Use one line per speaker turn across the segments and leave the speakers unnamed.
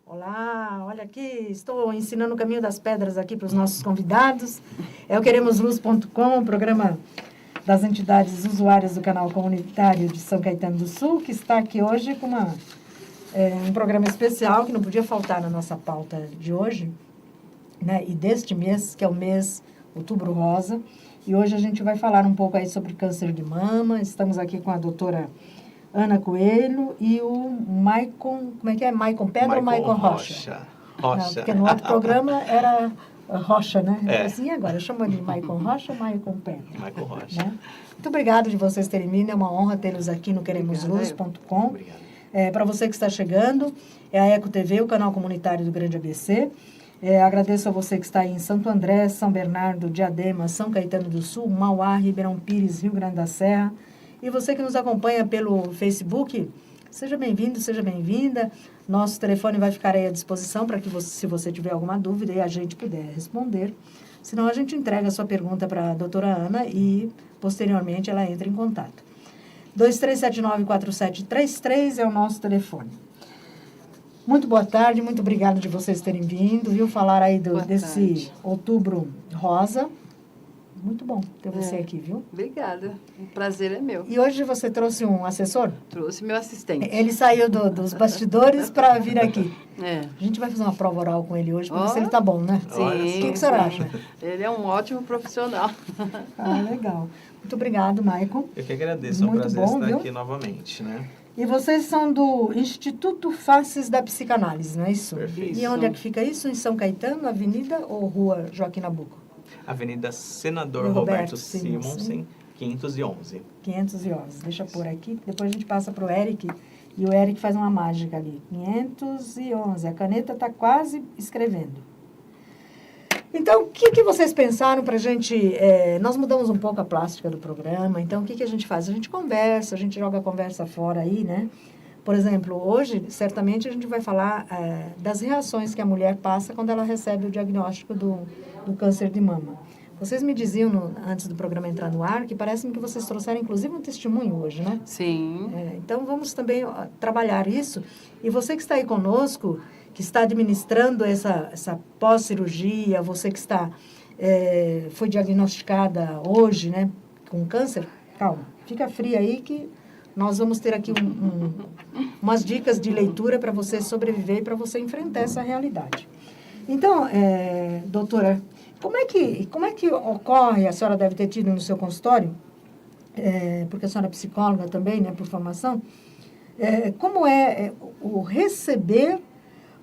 Olá, olha aqui, estou ensinando o caminho das pedras aqui para os nossos convidados. É o QueremosLuz.com, o programa das entidades usuárias do canal comunitário de São Caetano do Sul, que está aqui hoje com um programa especial que não podia faltar na nossa pauta de hoje, né? E deste mês, que é o mês Outubro Rosa. E hoje a gente vai falar um pouco aí sobre câncer de mama. Estamos aqui com a doutora Ana Coelho e o Maicon, como é que é? Maicon Pedro ou Maicon Rocha? Rocha. Não, porque no outro programa era Rocha, né? É. Assim, agora, eu chamo de Maicon Rocha ou Maicon Pedro?
Maicon Rocha. Né?
Muito obrigado de vocês terem vindo, é uma honra tê-los aqui no QueremosLuz.com.
Obrigado.
Para você que está chegando, é a Eco TV, o canal comunitário do Grande ABC. Agradeço a você que está aí em Santo André, São Bernardo, Diadema, São Caetano do Sul, Mauá, Ribeirão Pires, Rio Grande da Serra. E você que nos acompanha pelo Facebook, seja bem-vindo, seja bem-vinda. Nosso telefone vai ficar aí à disposição para que você, se você tiver alguma dúvida e a gente puder responder. Senão a gente entrega a sua pergunta para a doutora Ana e, posteriormente, ela entra em contato. 2379-4733 é o nosso telefone. Muito boa tarde, muito obrigada de vocês terem vindo, viu? Falar aí desse Outubro Rosa. Muito bom ter você aqui, viu?
Obrigada. O prazer é meu.
E hoje você trouxe um assessor?
Trouxe meu assistente.
Ele saiu dos bastidores para vir aqui.
É.
A gente vai fazer uma prova oral com ele hoje, para ver se ele tá bom, né?
Sim. O
que a senhora acha?
Ele é um ótimo profissional.
Ah, legal. Muito obrigado, Maicon.
Eu que agradeço, é um prazer estar aqui novamente, né?
E vocês são do Instituto Faces da Psicanálise, não é isso?
Perfeito.
E onde é que fica isso? Em São Caetano, Avenida ou Rua Joaquim Nabuco?
Avenida Senador Roberto Simonsen, 511. 511.
Deixa eu pôr aqui, depois a gente passa para o Eric, e o Eric faz uma mágica ali. 511, a caneta está quase escrevendo. Então, o que vocês pensaram para a gente... nós mudamos um pouco a plástica do programa, então o que a gente faz? A gente conversa, a gente joga a conversa fora aí, né? Por exemplo, hoje, certamente, a gente vai falar das reações que a mulher passa quando ela recebe o diagnóstico do câncer de mama. Vocês me diziam, antes do programa entrar no ar, que parece-me que vocês trouxeram, inclusive, um testemunho hoje, né?
Sim.
Então, vamos também trabalhar isso. E você que está aí conosco, que está administrando essa pós-cirurgia, você que foi diagnosticada hoje, né, com câncer, calma, fica fria aí que nós vamos ter aqui umas dicas de leitura para você sobreviver e para você enfrentar essa realidade. Então, doutora, como é que ocorre, a senhora deve ter tido no seu consultório, porque a senhora é psicóloga também, né, por formação, como é o receber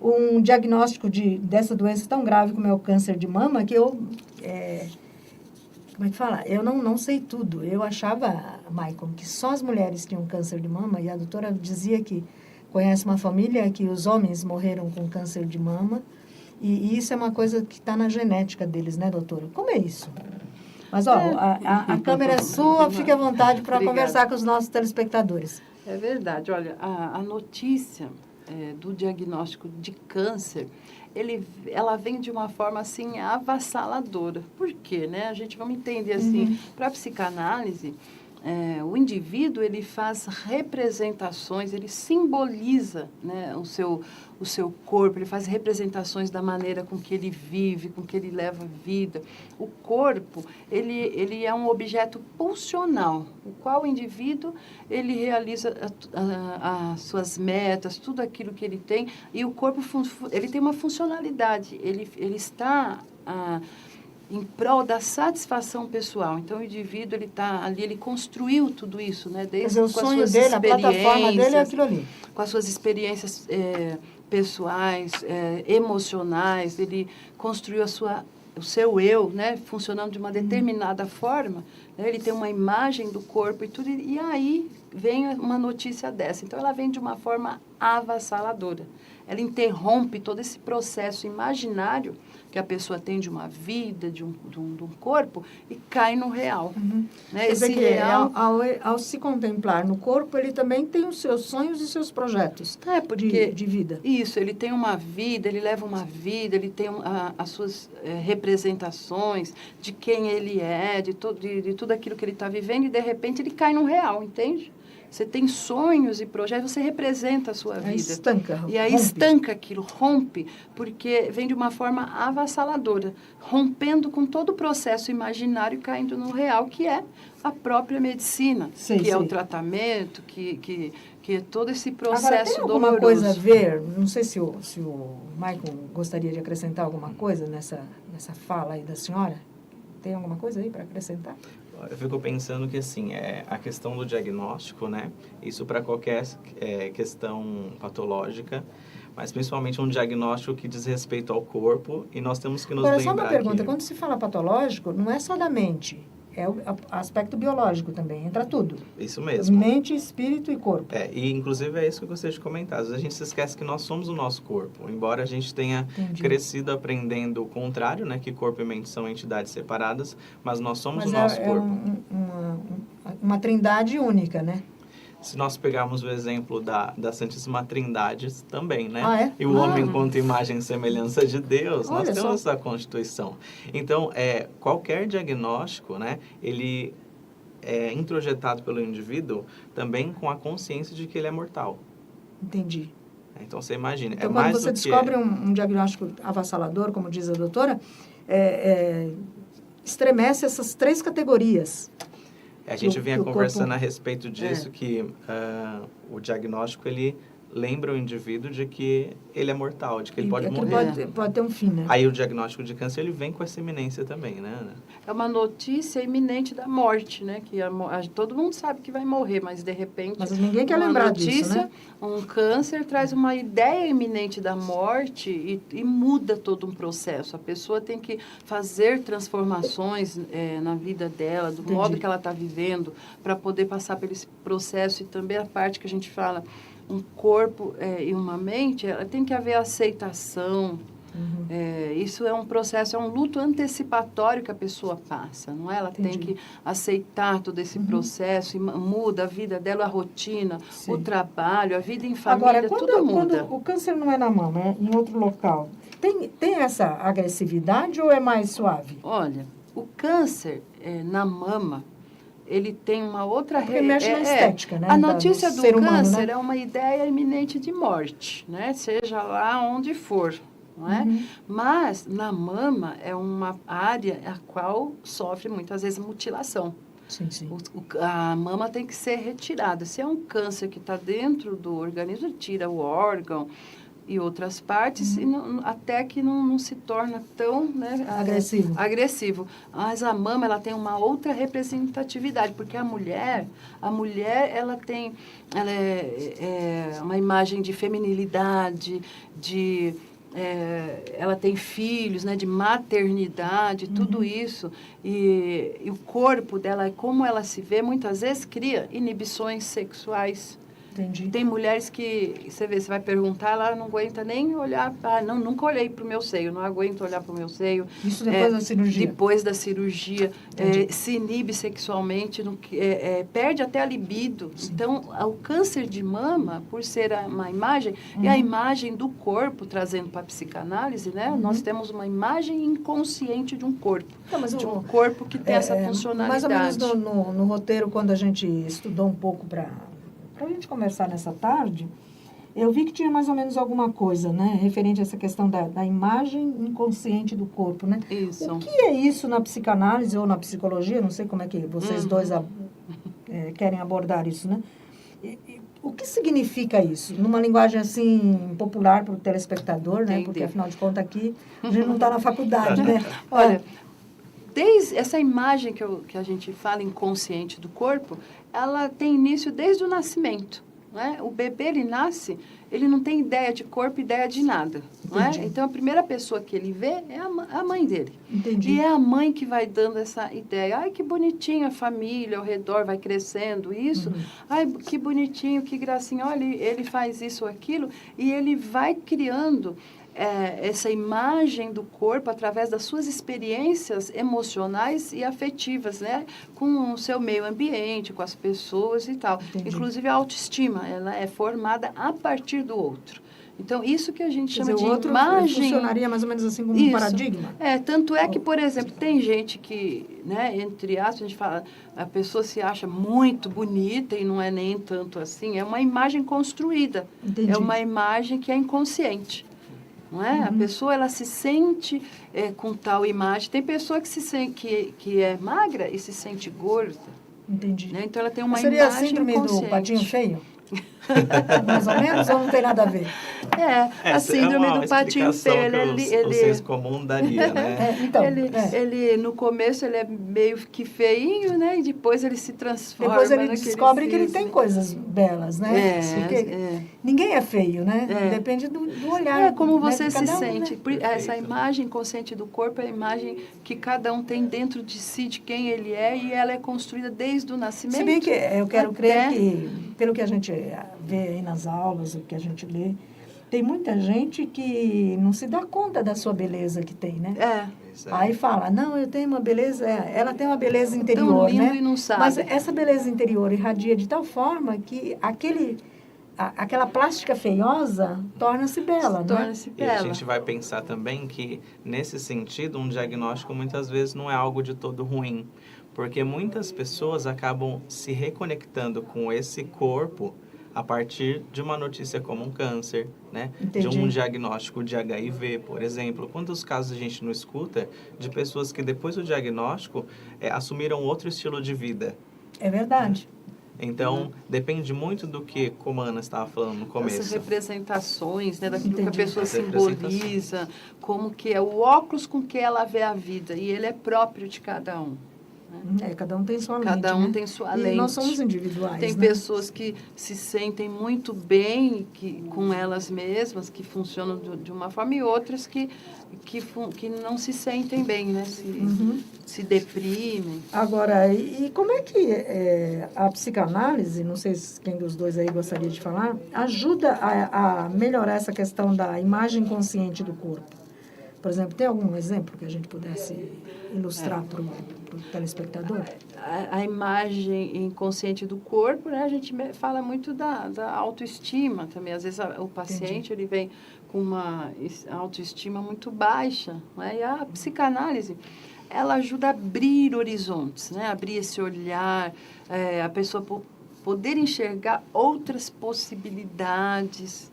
um diagnóstico dessa doença tão grave como é o câncer de mama, que como é que fala? Eu não sei tudo. Eu achava, Maicon, que só as mulheres tinham câncer de mama, e a doutora dizia que conhece uma família que os homens morreram com câncer de mama, e isso é uma coisa que está na genética deles, né, doutora? Como é isso? Mas, a câmera é sua, fique à vontade para conversar com os nossos telespectadores.
É verdade. Olha, a notícia do diagnóstico de câncer, ela vem de uma forma, assim, avassaladora. Por quê, né? A gente vamos entender, assim, para a psicanálise, o indivíduo, ele faz representações, ele simboliza, né, o seu corpo, ele faz representações da maneira com que ele vive, com que ele leva a vida. O corpo, ele é um objeto pulsional, o qual o indivíduo, ele realiza as suas metas, tudo aquilo que ele tem, e o corpo, ele tem uma funcionalidade, ele está... em prol da satisfação pessoal. Então, o indivíduo, ele está ali, ele construiu tudo isso, né? Desde
o sonho dele, a plataforma dele é aquilo ali.
Com as suas experiências pessoais, emocionais, ele construiu o seu eu, né? Funcionando de uma determinada forma, né? Ele tem uma imagem do corpo e tudo, e aí vem uma notícia dessa. Então, ela vem de uma forma avassaladora. Ela interrompe todo esse processo imaginário que a pessoa tem de uma vida, de um corpo, e cai no real. Né?
Esse real... ao se contemplar no corpo, ele também tem os seus sonhos e seus projetos de vida.
Isso, ele tem uma vida, ele leva uma vida, ele tem as suas representações de quem ele é, de tudo aquilo que ele está vivendo, e de repente ele cai no real, entende? você tem sonhos e projetos, você representa a sua vida.
Estanca.
E aí
rompe.
estanca aquilo, rompe, porque vem de uma forma avassaladora, rompendo com todo o processo imaginário, caindo no real, que é a própria medicina, que é o tratamento, que é todo esse processo
Agora, tem alguma
doloroso.
coisa a ver, não sei se o Maicon gostaria de acrescentar alguma coisa nessa fala aí da senhora? Tem alguma coisa aí para acrescentar?
Eu fico pensando que, assim, a questão do diagnóstico, né? Isso para qualquer questão patológica, mas principalmente um diagnóstico que diz respeito ao corpo, e nós temos que nos
Agora,
lembrar
só uma pergunta,
que...
quando se fala patológico, não é só da mente, é o aspecto biológico também, entra tudo.
Isso mesmo.
Mente, espírito e corpo.
E inclusive é isso que eu gostaria de comentar. Às vezes a gente se esquece que nós somos o nosso corpo. Embora a gente tenha crescido aprendendo o contrário, né? Que corpo e mente são entidades separadas, mas nós somos o nosso corpo.
Uma trindade única, né?
Se nós pegarmos o exemplo da Santíssima Trindade também, né?
Ah, é?
E o homem enquanto imagem e semelhança de Deus, nós
Olha
temos
só.
essa constituição. Então, qualquer diagnóstico, né? Ele é introjetado pelo indivíduo também com a consciência de que ele é mortal.
Entendi.
Então, você imagina.
Então, quando você descobre um diagnóstico avassalador, como diz a doutora, estremece essas 3 categorias.
A gente vinha conversando a respeito disso, que o diagnóstico, ele lembra o indivíduo de que ele é mortal, de que ele pode morrer.
Pode ter um fim, né?
Aí o diagnóstico de câncer, ele vem com essa iminência também, né, Ana?
É uma notícia iminente da morte, né? Que todo mundo sabe que vai morrer, mas de repente...
Mas ninguém quer lembrar disso, né?
Um câncer traz uma ideia iminente da morte e muda todo um processo. A pessoa tem que fazer transformações na vida dela, do modo que ela está vivendo, para poder passar por esse processo. E também a parte que a gente fala, um corpo e uma mente, tem que haver aceitação. Isso é um processo, é um luto antecipatório que a pessoa passa, não é? Ela tem que aceitar todo esse processo e muda a vida dela, a rotina, o trabalho, a vida em família,
agora,
tudo muda.
Quando o câncer não é na mama, é em outro local, tem essa agressividade ou é mais suave?
Olha, o câncer na mama, ele tem uma outra...
Porque mexe na estética, né?
A notícia do
câncer
câncer
humano, né?
é uma ideia iminente de morte, né? Seja lá onde for, não é? Mas, na mama, é uma área a qual sofre, muitas vezes, mutilação.
Sim, sim.
A mama tem que ser retirada. Se é um câncer que está dentro do organismo, tira o órgão e outras partes, e até que não se torna tão agressivo. Mas a mama, ela tem uma outra representatividade, porque a mulher ela é uma imagem de feminilidade, ela tem filhos, né, de maternidade, tudo isso. E o corpo dela, como ela se vê, muitas vezes cria inibições sexuais.
Entendi.
Tem mulheres que, você vai perguntar, ela não aguenta nem olhar, nunca olhei para o meu seio, não aguento olhar para o meu seio.
Isso depois da cirurgia?
Depois da cirurgia, se inibe sexualmente, perde até a libido. Então, o câncer de mama, por ser uma imagem, é a imagem do corpo, trazendo para a psicanálise, né? Nós temos uma imagem inconsciente de um corpo, de um corpo que tem essa funcionalidade.
Mais ou menos no roteiro, quando a gente estudou um pouco para a gente conversar nessa tarde, eu vi que tinha mais ou menos alguma coisa, né? Referente a essa questão da imagem inconsciente do corpo, né?
Isso.
O que é isso na psicanálise ou na psicologia? Não sei como é que vocês dois querem abordar isso, né? O que significa isso? Numa linguagem, assim, popular para o telespectador, né?
Entendi.
Porque, afinal de contas, aqui a gente não está na faculdade, né?
Olha, desde essa imagem que a gente fala inconsciente do corpo, ela tem início desde o nascimento, né? O bebê, ele nasce, ele não tem ideia de corpo, ideia de nada, não é? Então, a primeira pessoa que ele vê é a mãe dele.
Entendi.
E é a mãe que vai dando essa ideia. Ai, que bonitinho a família ao redor, vai crescendo isso. Ai, que bonitinho, que gracinha. Olha, ele faz isso ou aquilo. E ele vai criando essa imagem do corpo através das suas experiências emocionais e afetivas, né? Com o seu meio ambiente, com as pessoas e tal.
Entendi.
Inclusive a autoestima, ela é formada a partir do outro. Então, isso que a gente
Quer
chama
dizer,
de
o outro
imagem...
funcionaria mais ou menos assim como um
Isso.
paradigma?
Tanto é que, por exemplo, tem gente que, né, entre aspas, a gente fala, a pessoa se acha muito bonita e não é nem tanto assim, é uma imagem construída.
Entendi.
É uma imagem que é inconsciente. Não é? A pessoa, ela se sente com tal imagem. Tem pessoa que se sente, que é magra e se sente gorda.
Entendi.
Né? Então, ela tem uma
Seria a
imagem
síndrome
inconsciente.
do patinho feio? Mais ou menos, ou não tem nada a ver?
A síndrome
uma
do patinho
explicação
feio,
que o senso comum daria, né?
Então,
ele, no começo, ele é meio que feinho, né? E depois ele se transforma
depois ele
naquele
descobre que ele
cisne.
tem coisas belas, né? Porque ninguém é feio, né? Depende do olhar.
É como
né,
você
de
se
cada um,
sente.
né?
Essa imagem consciente do corpo é a imagem que cada um tem dentro de si, de quem ele é, e ela é construída desde o nascimento.
Se bem que eu quero
até...
crer que, pelo que a gente vê aí nas aulas, o que a gente lê, tem muita gente que não se dá conta da sua beleza que tem, né? Aí fala, não, eu tenho uma beleza, ela tem uma beleza interior,
tão lindo,
né?
E não sabe.
Mas essa beleza interior irradia de tal forma que aquela plástica feiosa torna-se bela, né?
Torna-se
E a
bela.
gente vai pensar também que, nesse sentido, um diagnóstico muitas vezes não é algo de todo ruim, porque muitas pessoas acabam se reconectando com esse corpo a partir de uma notícia como um câncer, né?
Entendi.
De um diagnóstico de HIV, por exemplo. Quantos casos a gente não escuta de pessoas que depois do diagnóstico assumiram outro estilo de vida?
É verdade.
Então, depende muito do que, como a Ana estava falando no começo.
Essas representações, né, daquilo
Entendi.
que a pessoa
As
simboliza, como que é o óculos com que ela vê a vida, e ele é próprio de cada um.
Cada um tem sua lente.
Cada um
né?
tem sua
E
lente.
nós somos individuais.
Tem
né?
pessoas que se sentem muito bem com elas mesmas, que funcionam de uma forma, e outras que não se sentem bem, né? Se deprimem.
Agora, e como é que a psicanálise, não sei quem dos dois aí gostaria de falar, ajuda a melhorar essa questão da imagem consciente do corpo? Por exemplo, tem algum exemplo que a gente pudesse ilustrar para o telespectador?
A imagem inconsciente do corpo, né? A gente fala muito da autoestima também. Às vezes o paciente ele vem com uma autoestima muito baixa, né? E a psicanálise, ela ajuda a abrir horizontes, né? Abrir esse olhar, a pessoa poder enxergar outras possibilidades.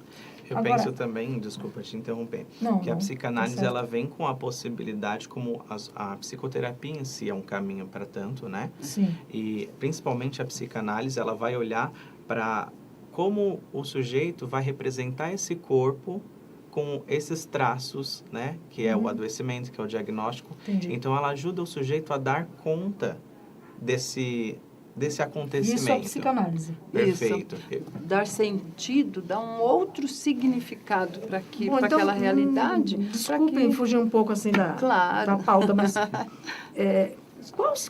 Eu penso também, desculpa te interromper, que a psicanálise ela vem com a possibilidade, como a psicoterapia em si é um caminho para tanto, né?
Sim.
E principalmente a psicanálise, ela vai olhar para como o sujeito vai representar esse corpo com esses traços, né? Que é o adoecimento, que é o diagnóstico.
Entendi.
Então, ela ajuda o sujeito a dar conta desse acontecimento.
Isso é psicanálise.
Perfeito.
Isso. Dar sentido, dar um outro significado para
Bom, então,
aquela realidade.
Desculpem fugir um pouco assim da pauta, mas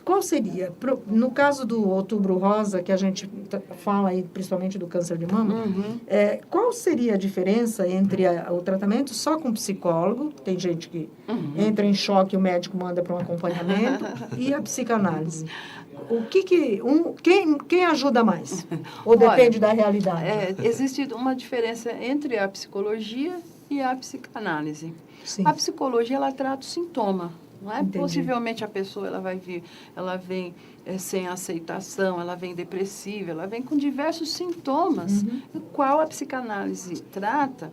qual seria, no caso do Outubro Rosa, que a gente fala aí principalmente do câncer de mama, qual seria a diferença entre o tratamento só com psicólogo, tem gente que entra em choque e o médico manda para um acompanhamento, e a psicanálise? Quem ajuda mais? Ou depende da realidade?
Existe uma diferença entre a psicologia e a psicanálise.
Sim.
A psicologia, ela trata o sintoma. Não é?
Entendi.
Possivelmente a pessoa ela vem sem aceitação, ela vem depressiva, ela vem com diversos sintomas, o qual a psicanálise trata,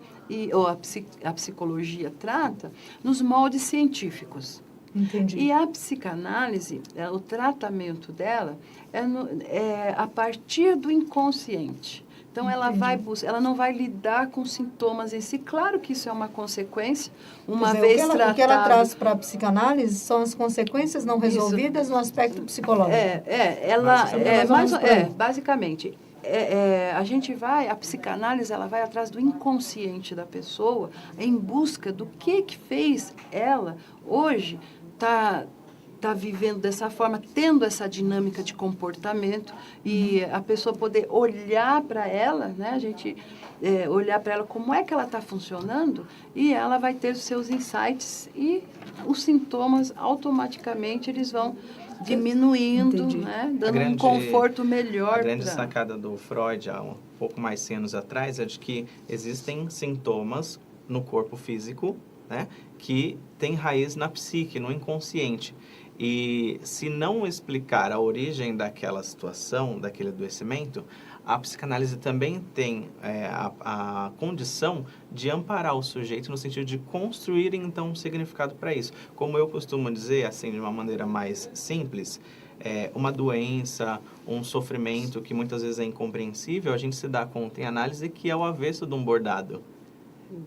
ou a psicologia trata, nos moldes científicos.
Entendi.
E a psicanálise, o tratamento dela é a partir do inconsciente. Então, ela não vai lidar com sintomas em si. Claro que isso é uma consequência, uma vez tratado...
O que ela traz para a psicanálise são as consequências não resolvidas no aspecto psicológico.
Basicamente. A psicanálise, ela vai atrás do inconsciente da pessoa em busca do que fez ela, hoje, tá está vivendo dessa forma, tendo essa dinâmica de comportamento e a pessoa poder olhar para ela, né? A gente olhar para ela como é que ela está funcionando e ela vai ter os seus insights e os sintomas automaticamente eles vão diminuindo, né? Dando um conforto melhor.
A grande sacada do Freud, há um pouco mais de anos atrás, é de que existem sintomas no corpo físico, né, que tem raiz na psique, no inconsciente. E se não explicar a origem daquela situação, daquele adoecimento, a psicanálise também tem a condição de amparar o sujeito no sentido de construir, então, um significado para isso. Como eu costumo dizer, assim, de uma maneira mais simples, uma doença, um sofrimento que muitas vezes é incompreensível, a gente se dá conta em análise que é o avesso de um bordado.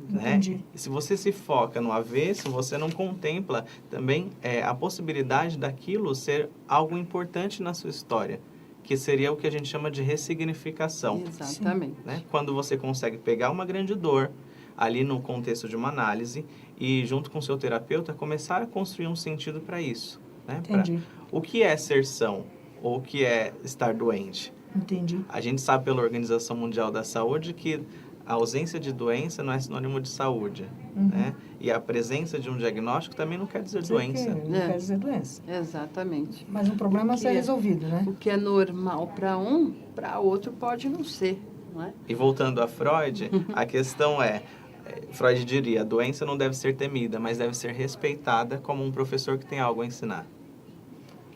Né? E se você se foca no avesso, você não contempla também a possibilidade daquilo ser algo importante na sua história, que seria o que a gente chama de ressignificação.
Exatamente.
Né? Quando você consegue pegar uma grande dor, ali no contexto de uma análise, e junto com o seu terapeuta, começar a construir um sentido para isso. Né? O que é ser são? Ou o que é estar doente?
Entendi.
A gente sabe pela Organização Mundial da Saúde que a ausência de doença não é sinônimo de saúde, né? E a presença de um diagnóstico também não quer dizer doença.
Não quer dizer doença.
Exatamente.
Mas um problema a ser resolvido, né?
O que é normal para um, para outro pode não ser, não é?
E voltando a Freud, a questão Freud diria, a doença não deve ser temida, mas deve ser respeitada como um professor que tem algo a ensinar.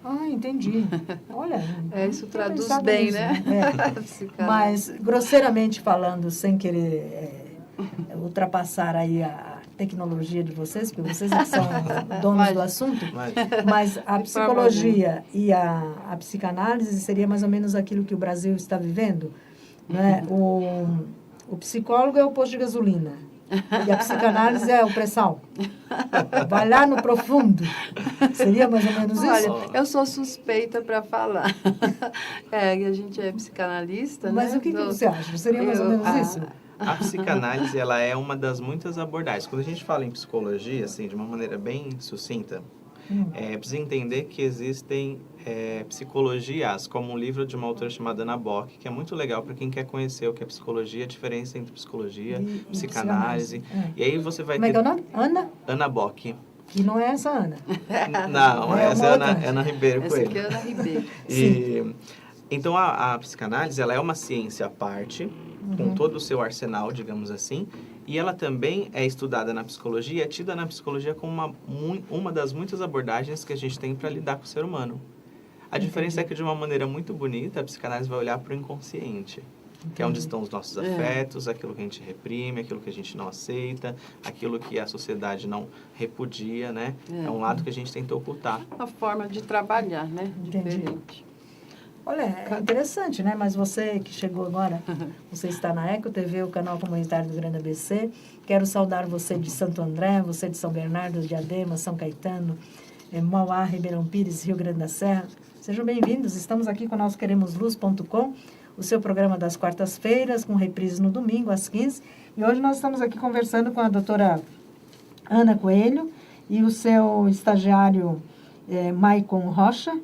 Ah, entendi. Olha,
isso traduz bem,
nisso,
né?
Mas, grosseiramente falando, sem querer ultrapassar aí a tecnologia de vocês, porque vocês que são donos do assunto, mas a psicologia e a psicanálise seria mais ou menos aquilo que o Brasil está vivendo, né? O psicólogo é o posto de gasolina. E a psicanálise é o pré-sal. Vai lá no profundo. Seria mais ou menos isso?
Olha, eu sou suspeita para falar. A gente é psicanalista,
mas
né?
O que você acha? Seria mais ou menos isso?
A psicanálise, ela é uma das muitas abordagens. Quando a gente fala em psicologia, assim, de uma maneira bem sucinta, precisa entender que existem psicologias, como um livro de uma autora chamada Ana Bock, que é muito legal para quem quer conhecer o que é psicologia, a diferença entre psicologia e psicanálise. E aí você vai ter...
Como é que é o nome? Ana?
Ana Bock.
Que não é essa Ana.
Não, essa é Ana Ribeiro Coelho.
Essa aqui é Ana Ribeiro.
Então, a psicanálise, ela é uma ciência à parte, com todo o seu arsenal, digamos assim, e ela também é estudada na psicologia, é tida na psicologia como uma das muitas abordagens que a gente tem para lidar com o ser humano. A diferença é que, de uma maneira muito bonita, a psicanálise vai olhar para o inconsciente, que é onde estão os nossos afetos, aquilo que a gente reprime, aquilo que a gente não aceita, aquilo que a sociedade não repudia, né? É um lado que a gente tenta ocultar.
Uma forma de trabalhar, né? Diferente.
Olha, é interessante, né? Mas você que chegou agora, você está na Eco TV, o canal comunitário do Grande ABC. Quero saudar você de Santo André, você de São Bernardo, de Diadema, São Caetano, Mauá, Ribeirão Pires, Rio Grande da Serra. Sejam bem-vindos. Estamos aqui com o nosso queremosluz.com, o seu programa das quartas-feiras, com reprise no domingo, às 15. E hoje nós estamos aqui conversando com a doutora Ana Coelho e o seu estagiário Maicon Rocha.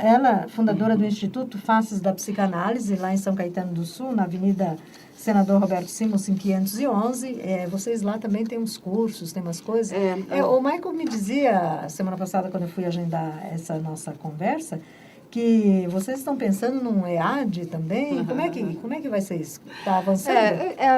Ela, fundadora do Instituto Faces da Psicanálise, lá em São Caetano do Sul, na Avenida Senador Roberto Simons, 511. Vocês lá também têm uns cursos, tem umas coisas. O Michael me dizia, semana passada, quando eu fui agendar essa nossa conversa, que vocês estão pensando num EAD também. Como é que vai ser isso? Está avançando?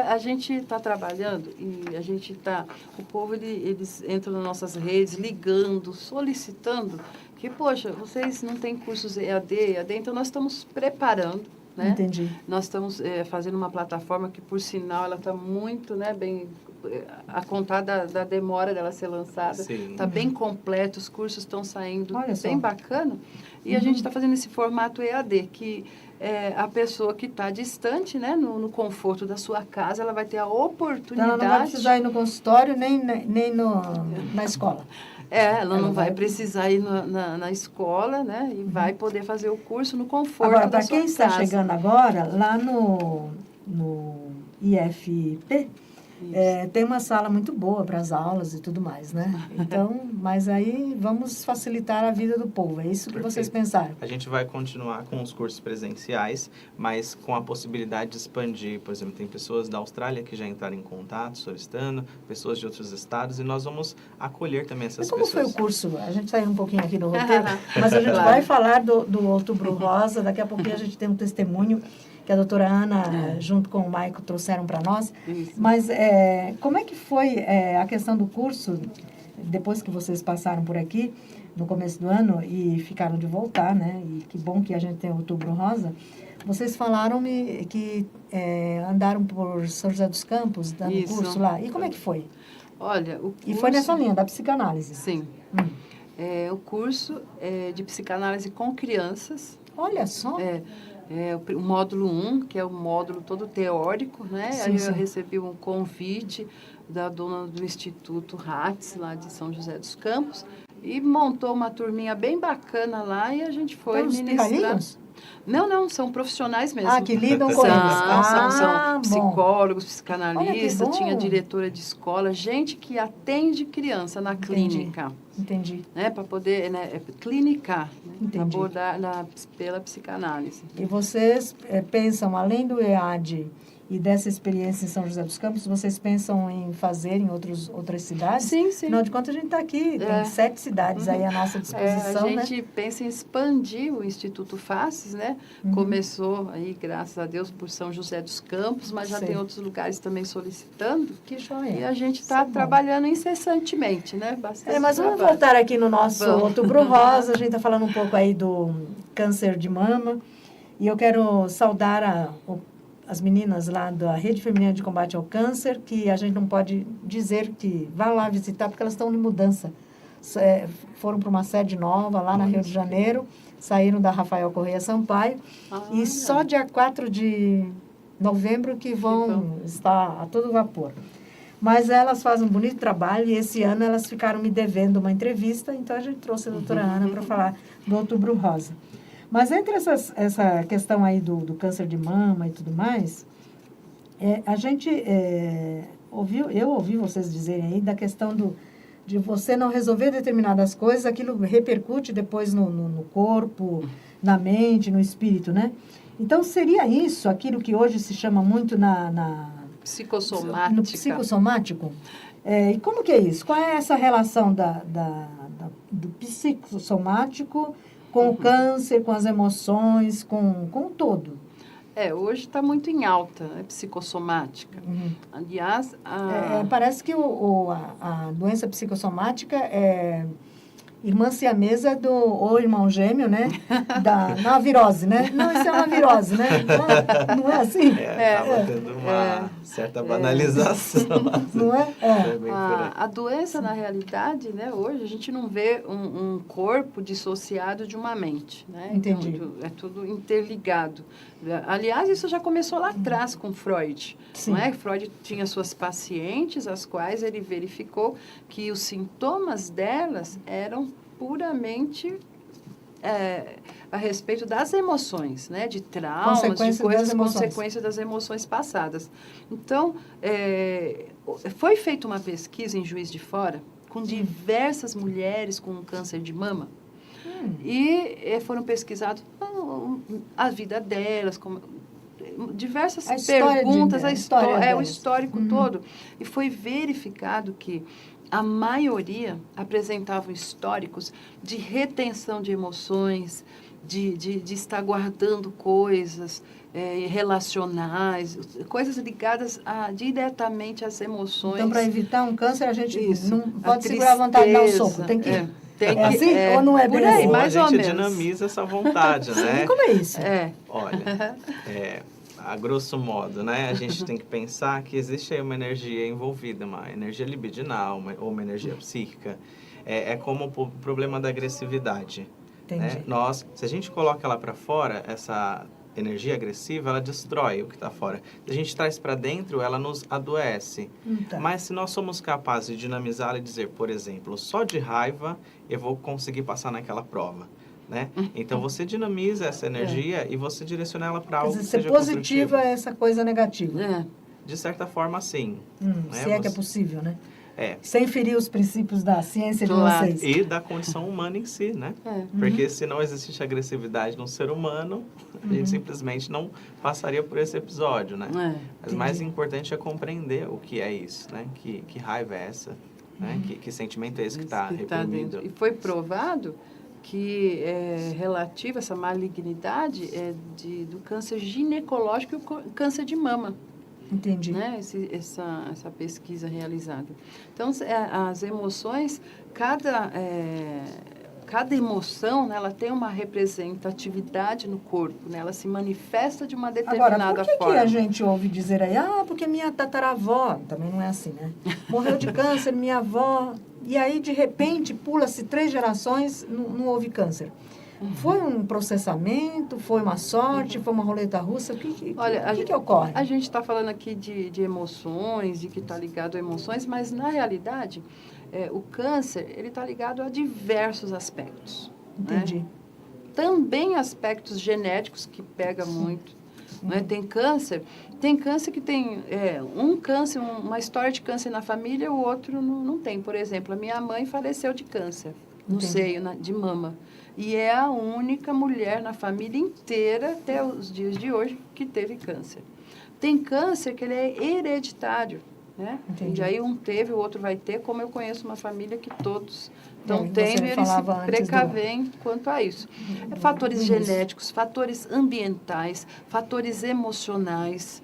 A gente está trabalhando e a gente está... O povo, eles entram nas nossas redes, ligando, solicitando que, poxa, vocês não têm cursos EAD, então nós estamos preparando, né?
Entendi.
Nós estamos fazendo uma plataforma que, por sinal, ela está muito, né, bem... A contar da demora dela ser lançada. Está bem completo, os cursos estão saindo bem bacana. E a gente está fazendo esse formato EAD, que a pessoa que está distante, né, no conforto da sua casa, ela vai ter a oportunidade...
Então, ela não vai precisar ir no consultório nem na escola.
Ela não vai precisar ir na escola, né? E vai poder fazer o curso no conforto da sua casa.
Agora, para quem está chegando agora, lá no IFP, Tem uma sala muito boa para as aulas e tudo mais, né? Então, mas aí vamos facilitar a vida do povo, é isso que vocês pensaram?
A gente vai continuar com os cursos presenciais, mas com a possibilidade de expandir. Por exemplo, tem pessoas da Austrália que já entraram em contato, solicitando, pessoas de outros estados, e nós vamos acolher também essas pessoas.
E como foi o curso? A gente saiu um pouquinho aqui no roteiro, mas a gente vai falar do Outubro Rosa, daqui a pouquinho a gente tem um testemunho que a doutora Ana, junto com o Maico, trouxeram para nós.
Isso.
Mas como é que foi a questão do curso, depois que vocês passaram por aqui, no começo do ano, e ficaram de voltar, né? E que bom que a gente tem o Outubro Rosa. Vocês falaram-me que andaram por São José dos Campos, dando curso lá. E como é que foi?
Olha, o curso...
E foi nessa linha da psicanálise?
Sim. O curso é de psicanálise com crianças.
Olha só!
O módulo 1, que é o módulo todo teórico, né?
Sim,
Aí
sim.
eu recebi um convite da dona do Instituto Ratz, lá de São José dos Campos, e montou uma turminha bem bacana lá e a gente foi
Então, os
ministrar.
pirralhinhos?
Não, são profissionais mesmo.
Que lidam com eles.
São
bom.
psicólogos,
Olha
psicanalistas,
que
tinha
bom.
diretora de escola, gente que atende criança na clínica.
Entendi.
Né, para poder clinicar, né,
Entendi.
abordar pela psicanálise.
E vocês pensam, além do EAD e dessa experiência em São José dos Campos, vocês pensam em fazer em outras cidades?
Sim.
Afinal de contas, a gente está aqui, tem 7 cidades aí à nossa disposição,
a gente pensa em expandir o Instituto Faces, né? Começou aí, graças a Deus, por São José dos Campos, mas já tem outros lugares também solicitando.
Que joia.
E a gente está trabalhando incessantemente, né? Bastante
mas vamos
trabalho.
voltar aqui no nosso Outubro Rosa, a gente está falando um pouco aí do câncer de mama, e eu quero saudar as meninas lá da Rede Feminina de Combate ao Câncer, que a gente não pode dizer que vá lá visitar, porque elas estão em mudança. Foram para uma sede nova lá na Rio de Janeiro, saíram da Rafael Correia Sampaio, e só dia 4 de novembro que vão estar a todo vapor. Mas elas fazem um bonito trabalho, e esse ano elas ficaram me devendo uma entrevista, então a gente trouxe a doutora Ana para falar do Outubro Rosa. Mas entre essa questão aí do câncer de mama e tudo mais, a gente eu ouvi vocês dizerem aí da questão de você não resolver determinadas coisas, aquilo repercute depois no corpo, na mente, no espírito, né? Então, seria isso, aquilo que hoje se chama muito
psicossomática.
no psicossomático? E como que é isso? Qual é essa relação do psicossomático com o câncer, com as emoções, com o todo?
Hoje está muito em alta, né, psicossomática. Aliás,
parece que a doença psicossomática é irmã siamesa ou irmão gêmeo, né? Na virose, né? Não, isso é uma virose, né? Não é assim?
Acaba tendo uma certa banalização.
Não é?
A doença, na realidade, né, hoje, a gente não vê um corpo dissociado de uma mente, né?
Entendi.
Então, é tudo interligado. Aliás, isso já começou lá atrás com Freud.
Sim.
Não é? Freud tinha suas pacientes, as quais ele verificou que os sintomas delas eram puramente a respeito das emoções, né? De traumas, de coisas, consequências das emoções passadas. Então, foi feita uma pesquisa em Juiz de Fora com diversas mulheres com câncer de mama. E foram pesquisadas a vida delas, diversas perguntas, o histórico todo. E foi verificado que a maioria apresentavam históricos de retenção de emoções, de estar guardando coisas relacionais, coisas ligadas diretamente às emoções.
Então, para evitar um câncer, a gente não pode segurar a vontade de dar um soco, tem que... assim? Ou não é bem assim?
Mais ou
a gente
menos.
dinamiza essa vontade, né?
Como é isso?
Olha, a grosso modo, né? A gente tem que pensar que existe aí uma energia envolvida, uma energia libidinal ou uma energia psíquica. É como o problema da agressividade.
Entendi.
Né? Se a gente coloca ela para fora, essa energia agressiva, ela destrói o que está fora. Se a gente traz para dentro, ela nos adoece.
Tá.
Mas se nós somos capazes de dinamizá-la e dizer, por exemplo, só de raiva eu vou conseguir passar naquela prova. Né? Então, você dinamiza essa energia e você direciona ela para algo que seja
positiva
construtivo.
é essa coisa negativa.
De certa forma, sim.
Se é que é possível, né?
É.
Sem ferir os princípios da ciência de
Claro.
vocês.
E da condição humana em si, né? Porque se não existisse agressividade no ser humano, a gente simplesmente não passaria por esse episódio, né? Mas o mais importante é compreender o que é isso, né? Que raiva é essa, né? Que sentimento é esse que está reprimido.
E foi provado que é relativa essa malignidade do câncer ginecológico e o câncer de mama.
Entendi.
Né? Essa pesquisa realizada. Então, as emoções, cada emoção, né, ela tem uma representatividade no corpo, né? Ela se manifesta de uma determinada
Agora, por que
forma.
que a gente ouve dizer aí, porque minha tataravó, também não é assim, né? Morreu de câncer, minha avó, e aí, de repente, pula-se 3 gerações, não houve câncer. Foi um processamento, foi uma sorte, foi uma roleta russa? O que ocorre?
A gente está falando aqui de emoções, de que está ligado a emoções, mas, na realidade, o câncer ele está ligado a diversos aspectos.
Entendi.
Né? Também aspectos genéticos, que pega muito. Né? Tem câncer que tem um câncer, uma história de câncer na família, o outro não tem. Por exemplo, a minha mãe faleceu de câncer no seio, de mama. E é a única mulher na família inteira, até os dias de hoje, que teve câncer. Tem câncer que ele é hereditário, né? E aí um teve, o outro vai ter, como eu conheço uma família que todos estão tendo, e eles se precavem quanto a isso. Fatores genéticos, fatores ambientais, fatores emocionais,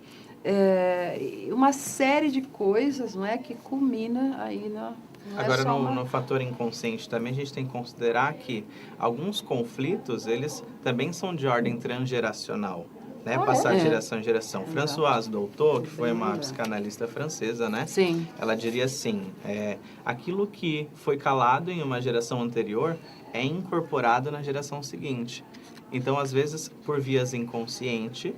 uma série de coisas, não é, que culmina aí na...
Agora, no fator inconsciente também, a gente tem que considerar que alguns conflitos, eles também são de ordem transgeracional, né? Passar de geração em geração. Françoise Doutot, que foi uma psicanalista francesa, né?
Sim.
Ela diria assim, aquilo que foi calado em uma geração anterior é incorporado na geração seguinte. Então, às vezes, por vias inconscientes,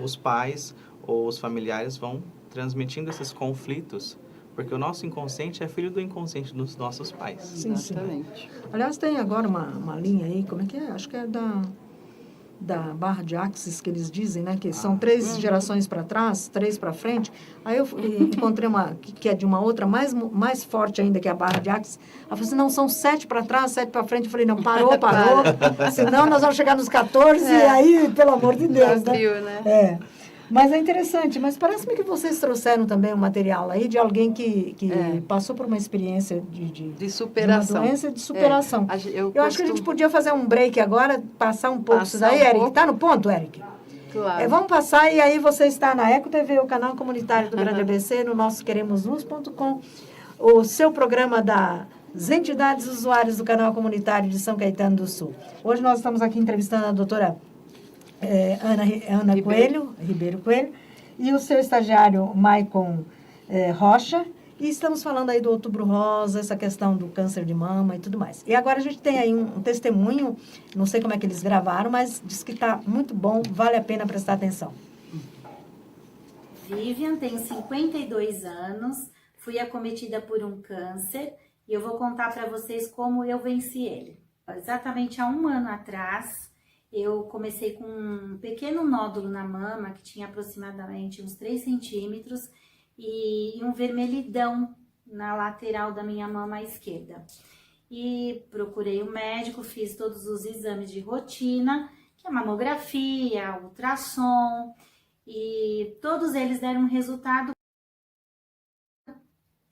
os pais ou os familiares vão transmitindo esses conflitos, porque o nosso inconsciente é filho do inconsciente dos nossos pais.
Sim,
exatamente.
Aliás, tem agora uma linha aí, como é que é? Acho que é da barra de Axis, que eles dizem, né? Que são 3 gerações para trás, 3 para frente. Aí eu encontrei uma que é de uma outra, mais forte ainda que a barra de Axis. Ela falou assim, não, são 7 para trás, 7 para frente. Eu falei, não, parou. Senão nós vamos chegar nos 14 e aí, pelo amor de Deus,
desafio, né?
Mas é interessante, mas parece-me que vocês trouxeram também um material aí de alguém que passou por uma experiência de
superação.
De uma doença de superação. Eu acho que a gente podia fazer um break agora, passar um pouco isso daí, Eric. Está no ponto, Eric?
Claro.
Vamos passar, e aí você está na Eco TV, o canal comunitário do Grande ABC, no nosso queremosluz.com, o seu programa das entidades usuárias do canal comunitário de São Caetano do Sul. Hoje nós estamos aqui entrevistando a doutora Ana Ribeiro Coelho, e o seu estagiário, Maicon Rocha, e estamos falando aí do Outubro Rosa, essa questão do câncer de mama e tudo mais. E agora a gente tem aí um testemunho, não sei como é que eles gravaram, mas diz que está muito bom, vale a pena prestar atenção.
Vivian, tenho 52 anos, fui acometida por um câncer e eu vou contar para vocês como eu venci ele. Exatamente há 1 ano atrás, eu comecei com um pequeno nódulo na mama, que tinha aproximadamente uns 3 centímetros, e um vermelhidão na lateral da minha mama esquerda. E procurei o médico, fiz todos os exames de rotina, que é mamografia, ultrassom, e todos eles deram um resultado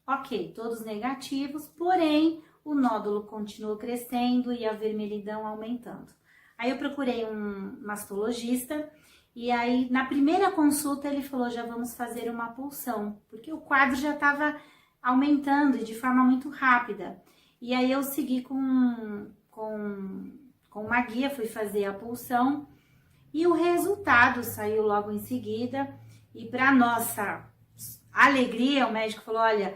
ok, todos negativos, porém o nódulo continuou crescendo e a vermelhidão aumentando. Aí eu procurei um mastologista e aí na primeira consulta ele falou, já vamos fazer uma punção, porque o quadro já estava aumentando e de forma muito rápida. E aí eu segui com uma guia, fui fazer a punção e o resultado saiu logo em seguida. E para nossa alegria, o médico falou, olha,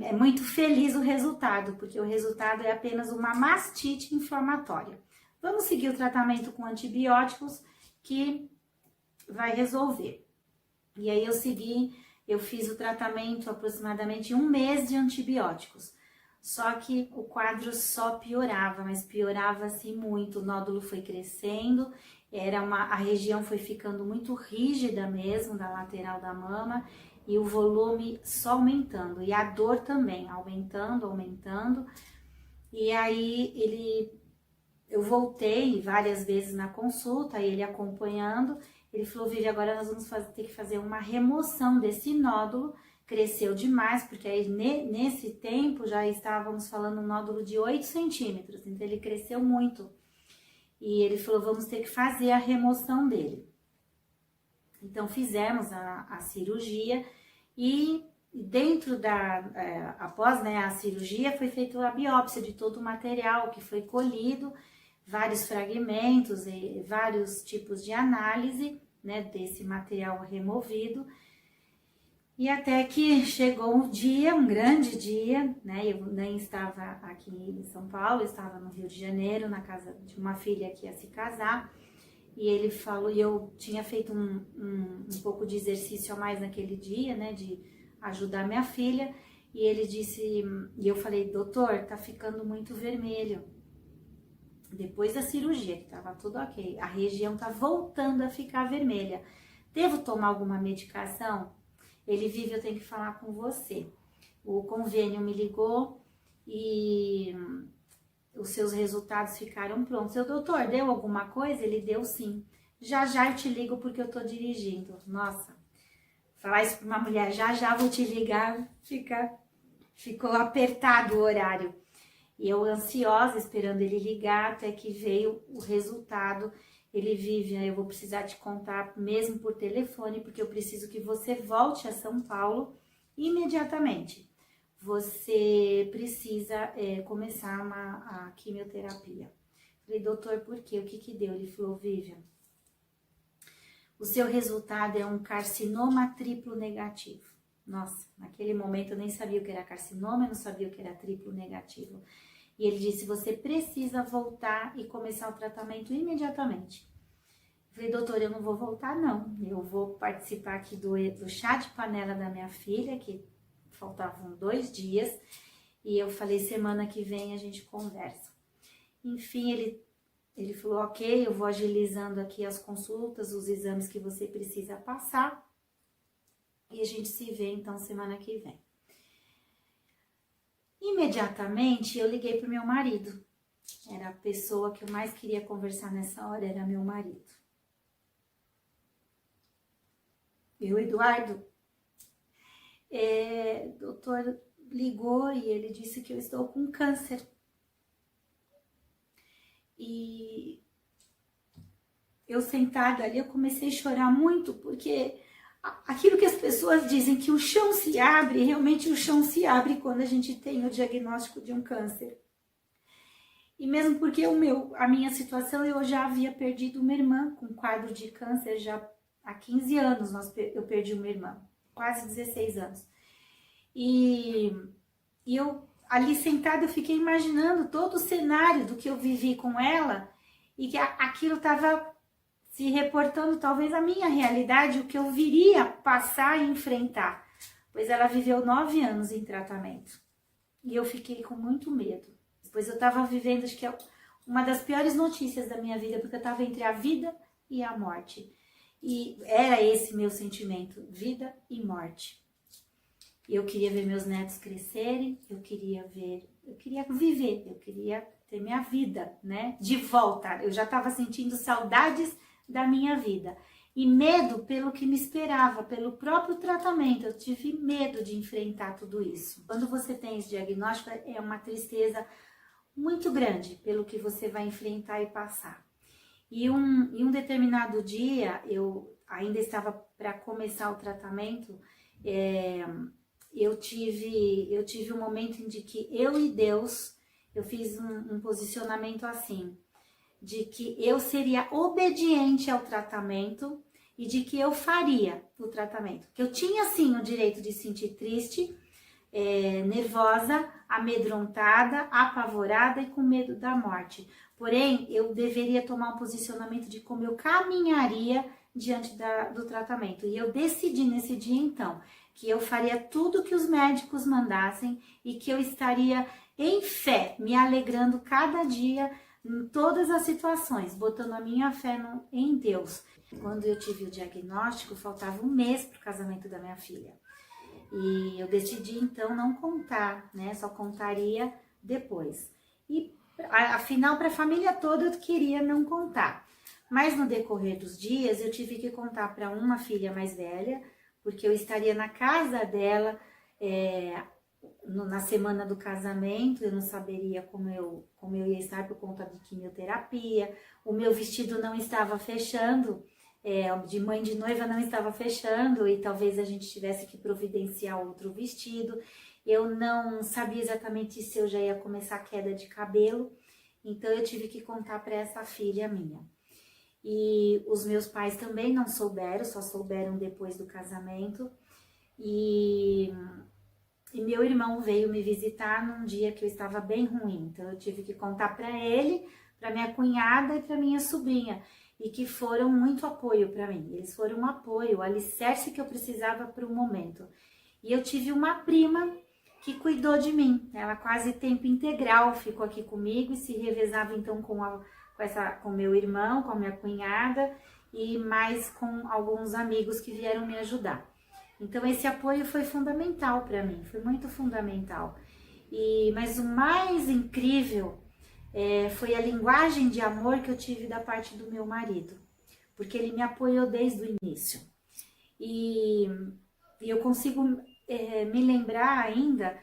é muito feliz o resultado, porque o resultado é apenas uma mastite inflamatória. Vamos seguir o tratamento com antibióticos que vai resolver. E aí eu fiz o tratamento aproximadamente 1 mês de antibióticos. Só que o quadro só piorava, mas piorava assim muito. O nódulo foi crescendo A região foi ficando muito rígida mesmo, da lateral da mama, e o volume só aumentando, e a dor também, aumentando. E aí eu voltei várias vezes na consulta, ele acompanhando, ele falou, Vivi, agora nós vamos ter que fazer uma remoção desse nódulo, cresceu demais, porque aí nesse tempo já estávamos falando um nódulo de 8 centímetros, então ele cresceu muito. E ele falou, vamos ter que fazer a remoção dele. Então fizemos a cirurgia e dentro após a cirurgia foi feita a biópsia de todo o material que foi colhido, vários fragmentos e vários tipos de análise, né, desse material removido. E até que chegou um grande dia, né, eu nem estava aqui em São Paulo, eu estava no Rio de Janeiro, na casa de uma filha que ia se casar, e ele falou, e eu tinha feito um pouco de exercício a mais naquele dia, né, de ajudar minha filha, e ele disse, e eu falei, doutor, tá ficando muito vermelho. Depois da cirurgia, que estava tudo ok, a região tá voltando a ficar vermelha. Devo tomar alguma medicação? Ele, Vive, eu tenho que falar com você. O convênio me ligou e os seus resultados ficaram prontos. Eu, doutor, deu alguma coisa? Ele deu sim. Já eu te ligo porque eu tô dirigindo. Nossa, falar isso para uma mulher, já vou te ligar, ficou apertado o horário. E eu ansiosa, esperando ele ligar, até que veio o resultado. Ele, Vivian, eu vou precisar te contar mesmo por telefone, porque eu preciso que você volte a São Paulo imediatamente. Você precisa começar a quimioterapia. Falei, doutor, por quê? O que deu? Ele falou, Vivian, o seu resultado é um carcinoma triplo negativo. Nossa, naquele momento eu nem sabia o que era carcinoma, eu não sabia o que era triplo negativo. E ele disse, você precisa voltar e começar o tratamento imediatamente. Eu falei, doutor, eu não vou voltar não. Eu vou participar aqui do chá de panela da minha filha, que faltavam 2 dias. E eu falei, semana que vem a gente conversa. Enfim, ele falou, ok, eu vou agilizando aqui as consultas, os exames que você precisa passar. E a gente se vê então semana que vem. Imediatamente eu liguei para o meu marido. Era a pessoa que eu mais queria conversar nessa hora, era meu marido. E o Eduardo, o doutor ligou e ele disse que eu estou com câncer. E eu sentada ali, eu comecei a chorar muito, porque aquilo que as pessoas dizem que o chão se abre, realmente o chão se abre quando a gente tem o diagnóstico de um câncer. E mesmo porque a minha situação, eu já havia perdido uma irmã com quadro de câncer já há 15 anos, eu perdi uma irmã, quase 16 anos. E eu ali sentada, eu fiquei imaginando todo o cenário do que eu vivi com ela e que aquilo estava se reportando talvez a minha realidade, o que eu viria passar e enfrentar, pois ela viveu 9 anos em tratamento e eu fiquei com muito medo, pois eu estava vivendo, acho que é uma das piores notícias da minha vida, porque eu estava entre a vida e a morte, e era esse meu sentimento, vida e morte. Eu queria ver meus netos crescerem, eu queria viver, eu queria ter minha vida, né, de volta. Eu já estava sentindo saudades da minha vida e medo pelo que me esperava, pelo próprio tratamento. Eu tive medo de enfrentar tudo isso. Quando você tem esse diagnóstico, é uma tristeza muito grande pelo que você vai enfrentar e passar. E um determinado dia, eu ainda estava para começar o tratamento, eu tive um momento em que eu e Deus, eu fiz um posicionamento assim, de que eu seria obediente ao tratamento e de que eu faria o tratamento. Que eu tinha sim o direito de sentir triste, nervosa, amedrontada, apavorada e com medo da morte. Porém, eu deveria tomar um posicionamento de como eu caminharia diante do tratamento. E eu decidi nesse dia, então, que eu faria tudo que os médicos mandassem e que eu estaria em fé, me alegrando cada dia em todas as situações, botando a minha fé em Deus. Quando eu tive o diagnóstico, faltava um mês para o casamento da minha filha. E eu decidi, então, não contar, né? Só contaria depois. E, afinal, para a família toda, eu queria não contar. Mas, no decorrer dos dias, eu tive que contar para uma filha mais velha, porque eu estaria na casa dela na semana do casamento, eu não saberia como eu ia estar por conta de quimioterapia, o meu vestido não estava fechando, de mãe de noiva não estava fechando, e talvez a gente tivesse que providenciar outro vestido. Eu não sabia exatamente se eu já ia começar a queda de cabelo, então eu tive que contar para essa filha minha. E os meus pais também não souberam, só souberam depois do casamento. E meu irmão veio me visitar num dia que eu estava bem ruim. Então eu tive que contar para ele, para minha cunhada e para minha sobrinha. E que foram muito apoio para mim. Eles foram um apoio, o alicerce que eu precisava para o momento. E eu tive uma prima que cuidou de mim. Ela quase tempo integral ficou aqui comigo e se revezava então com meu irmão, com a minha cunhada e mais com alguns amigos que vieram me ajudar. Então esse apoio foi fundamental para mim, foi muito fundamental. Mas o mais incrível foi a linguagem de amor que eu tive da parte do meu marido, porque ele me apoiou desde o início. E eu consigo me lembrar ainda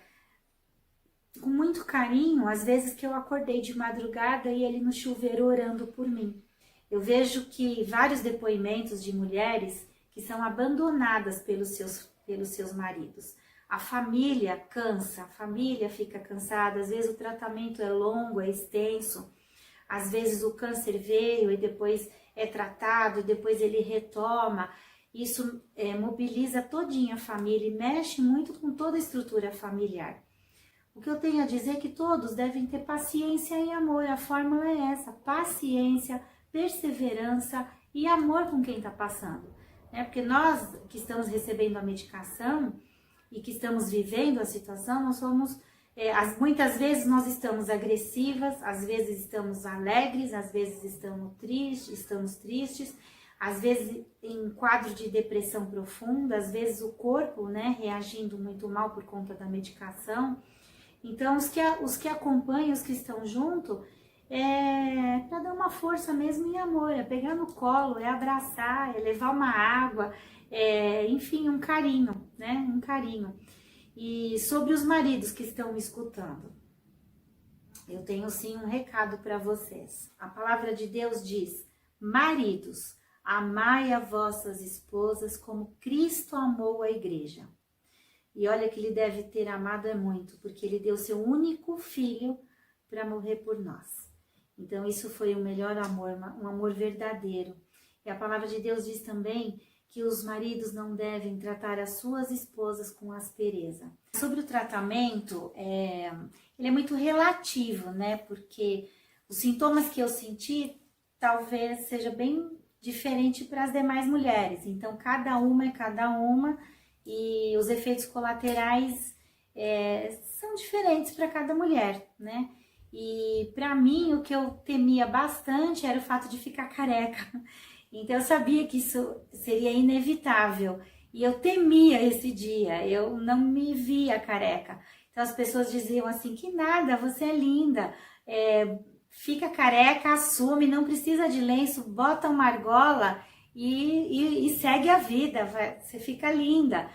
com muito carinho, às vezes que eu acordei de madrugada e ele no chuveiro orando por mim. Eu vejo que vários depoimentos de mulheres que são abandonadas pelos seus maridos. A família cansa, a família fica cansada, às vezes o tratamento é longo, é extenso, às vezes o câncer veio e depois é tratado, e depois ele retoma. Isso mobiliza todinha a família e mexe muito com toda a estrutura familiar. O que eu tenho a dizer é que todos devem ter paciência e amor. A fórmula é essa: paciência, perseverança e amor com quem está passando. Porque nós que estamos recebendo a medicação e que estamos vivendo a situação, nós somos, muitas vezes nós estamos agressivas, às vezes estamos alegres, às vezes estamos tristes, às vezes em quadro de depressão profunda, às vezes o corpo, reagindo muito mal por conta da medicação. Então, os que acompanham, os que estão junto, para dar uma força mesmo em amor, é pegar no colo, é abraçar, é levar uma água, enfim, um carinho, um carinho. E sobre os maridos que estão me escutando, eu tenho sim um recado para vocês. A palavra de Deus diz: maridos, amai as vossas esposas como Cristo amou a igreja. E olha que ele deve ter amado muito, porque ele deu seu único filho para morrer por nós. Então isso foi o melhor amor, um amor verdadeiro. E a palavra de Deus diz também que os maridos não devem tratar as suas esposas com aspereza. Sobre o tratamento, ele é muito relativo, porque os sintomas que eu senti talvez seja bem diferente para as demais mulheres. Então cada uma é cada uma. E os efeitos colaterais são diferentes para cada mulher, E para mim, o que eu temia bastante era o fato de ficar careca. Então eu sabia que isso seria inevitável. E eu temia esse dia, eu não me via careca. Então as pessoas diziam assim: que nada, você é linda, fica careca, assume, não precisa de lenço, bota uma argola e segue a vida, você fica linda.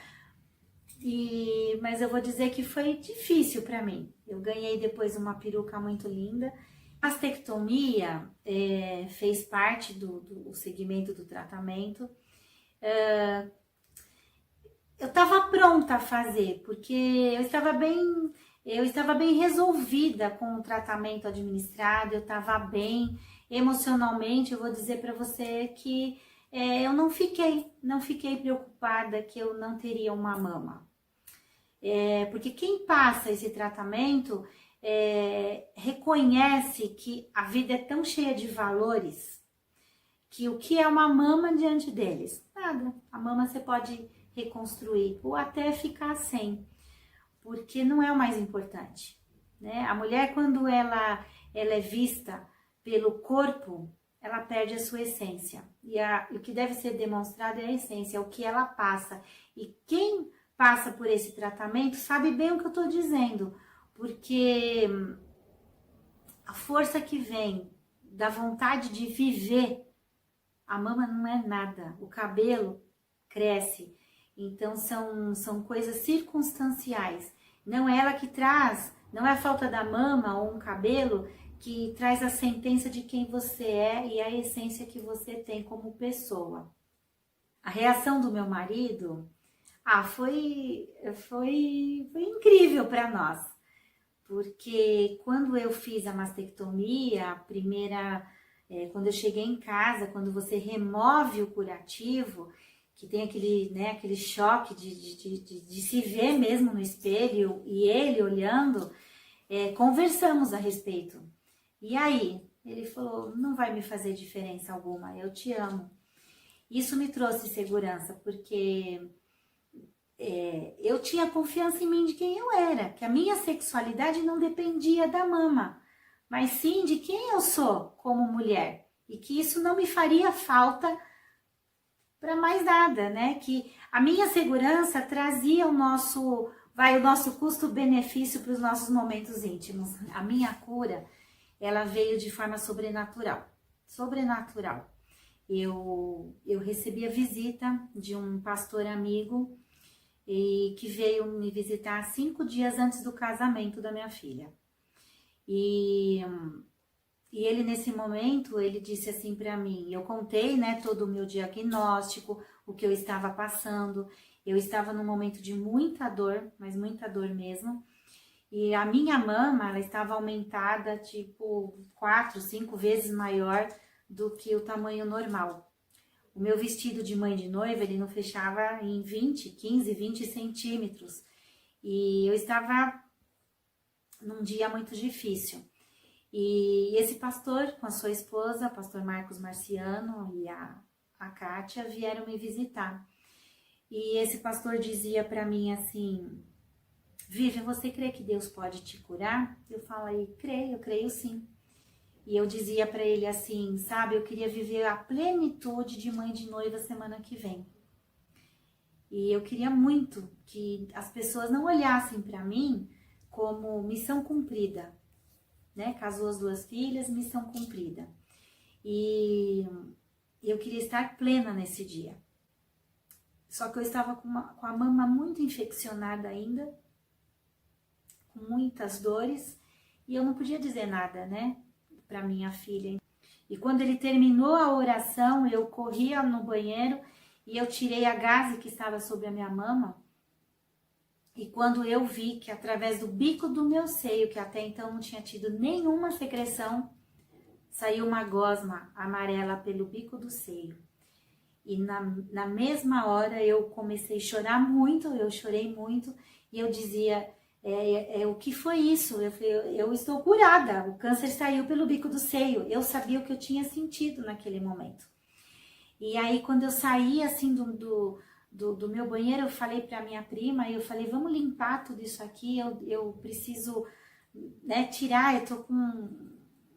Mas eu vou dizer que foi difícil para mim. Eu ganhei depois uma peruca muito linda. A mastectomia fez parte do segmento do tratamento. Eu estava pronta a fazer, porque eu estava bem resolvida com o tratamento administrado, eu estava bem emocionalmente. Eu vou dizer para você que eu não fiquei preocupada que eu não teria uma mama. Porque quem passa esse tratamento reconhece que a vida é tão cheia de valores que o que é uma mama diante deles? Nada. A mama você pode reconstruir ou até ficar sem, porque não é o mais importante. A mulher, quando ela é vista pelo corpo, ela perde a sua essência. E o que deve ser demonstrado é a essência, é o que ela passa. E quem passa por esse tratamento sabe bem o que eu estou dizendo, porque a força que vem da vontade de viver, a mama não é nada, o cabelo cresce. Então são coisas circunstanciais. Não é ela que traz, não é a falta da mama ou um cabelo que traz a sentença de quem você é e a essência que você tem como pessoa. A reação do meu marido, foi incrível para nós. Porque quando eu fiz a mastectomia, a primeira, quando eu cheguei em casa, quando você remove o curativo, que tem aquele choque de se ver mesmo no espelho e ele olhando, conversamos a respeito. E aí, ele falou, não vai me fazer diferença alguma, eu te amo. Isso me trouxe segurança, porque eu tinha confiança em mim de quem eu era, que a minha sexualidade não dependia da mama, mas sim de quem eu sou como mulher, e que isso não me faria falta para mais nada, né? Que a minha segurança trazia o nosso custo-benefício para os nossos momentos íntimos. A minha cura, ela veio de forma sobrenatural. Eu recebi a visita de um pastor amigo e que veio me visitar 5 dias antes do casamento da minha filha. E ele, nesse momento, ele disse assim para mim, eu contei, né, todo o meu diagnóstico, o que eu estava passando. Eu estava num momento de muita dor, mas muita dor mesmo. E a minha mama, ela estava aumentada, tipo, 4, 5 vezes maior do que o tamanho normal. O meu vestido de mãe de noiva, ele não fechava em 15, 20 centímetros. E eu estava num dia muito difícil. E esse pastor, com a sua esposa, o pastor Marcos Marciano e a Kátia, vieram me visitar. E esse pastor dizia para mim assim, Vivian, você crê que Deus pode te curar? Eu falei, eu creio sim. E eu dizia para ele assim, sabe, eu queria viver a plenitude de mãe de noiva semana que vem. E eu queria muito que as pessoas não olhassem para mim como missão cumprida, né? Casou as 2 filhas, missão cumprida. E eu queria estar plena nesse dia. Só que eu estava com a mama muito infeccionada ainda, com muitas dores, e eu não podia dizer nada, né, para minha filha. E quando ele terminou a oração, eu corria no banheiro e eu tirei a gaze que estava sobre a minha mama. E quando eu vi que através do bico do meu seio, que até então não tinha tido nenhuma secreção, saiu uma gosma amarela pelo bico do seio. E na mesma hora eu comecei a chorar muito, eu chorei muito, e eu dizia, o que foi isso? Eu falei, eu estou curada, o câncer saiu pelo bico do seio. Eu sabia o que eu tinha sentido naquele momento. E aí quando eu saí assim do meu banheiro, eu falei para minha prima, eu falei, vamos limpar tudo isso aqui, eu preciso, né, tirar, eu tô com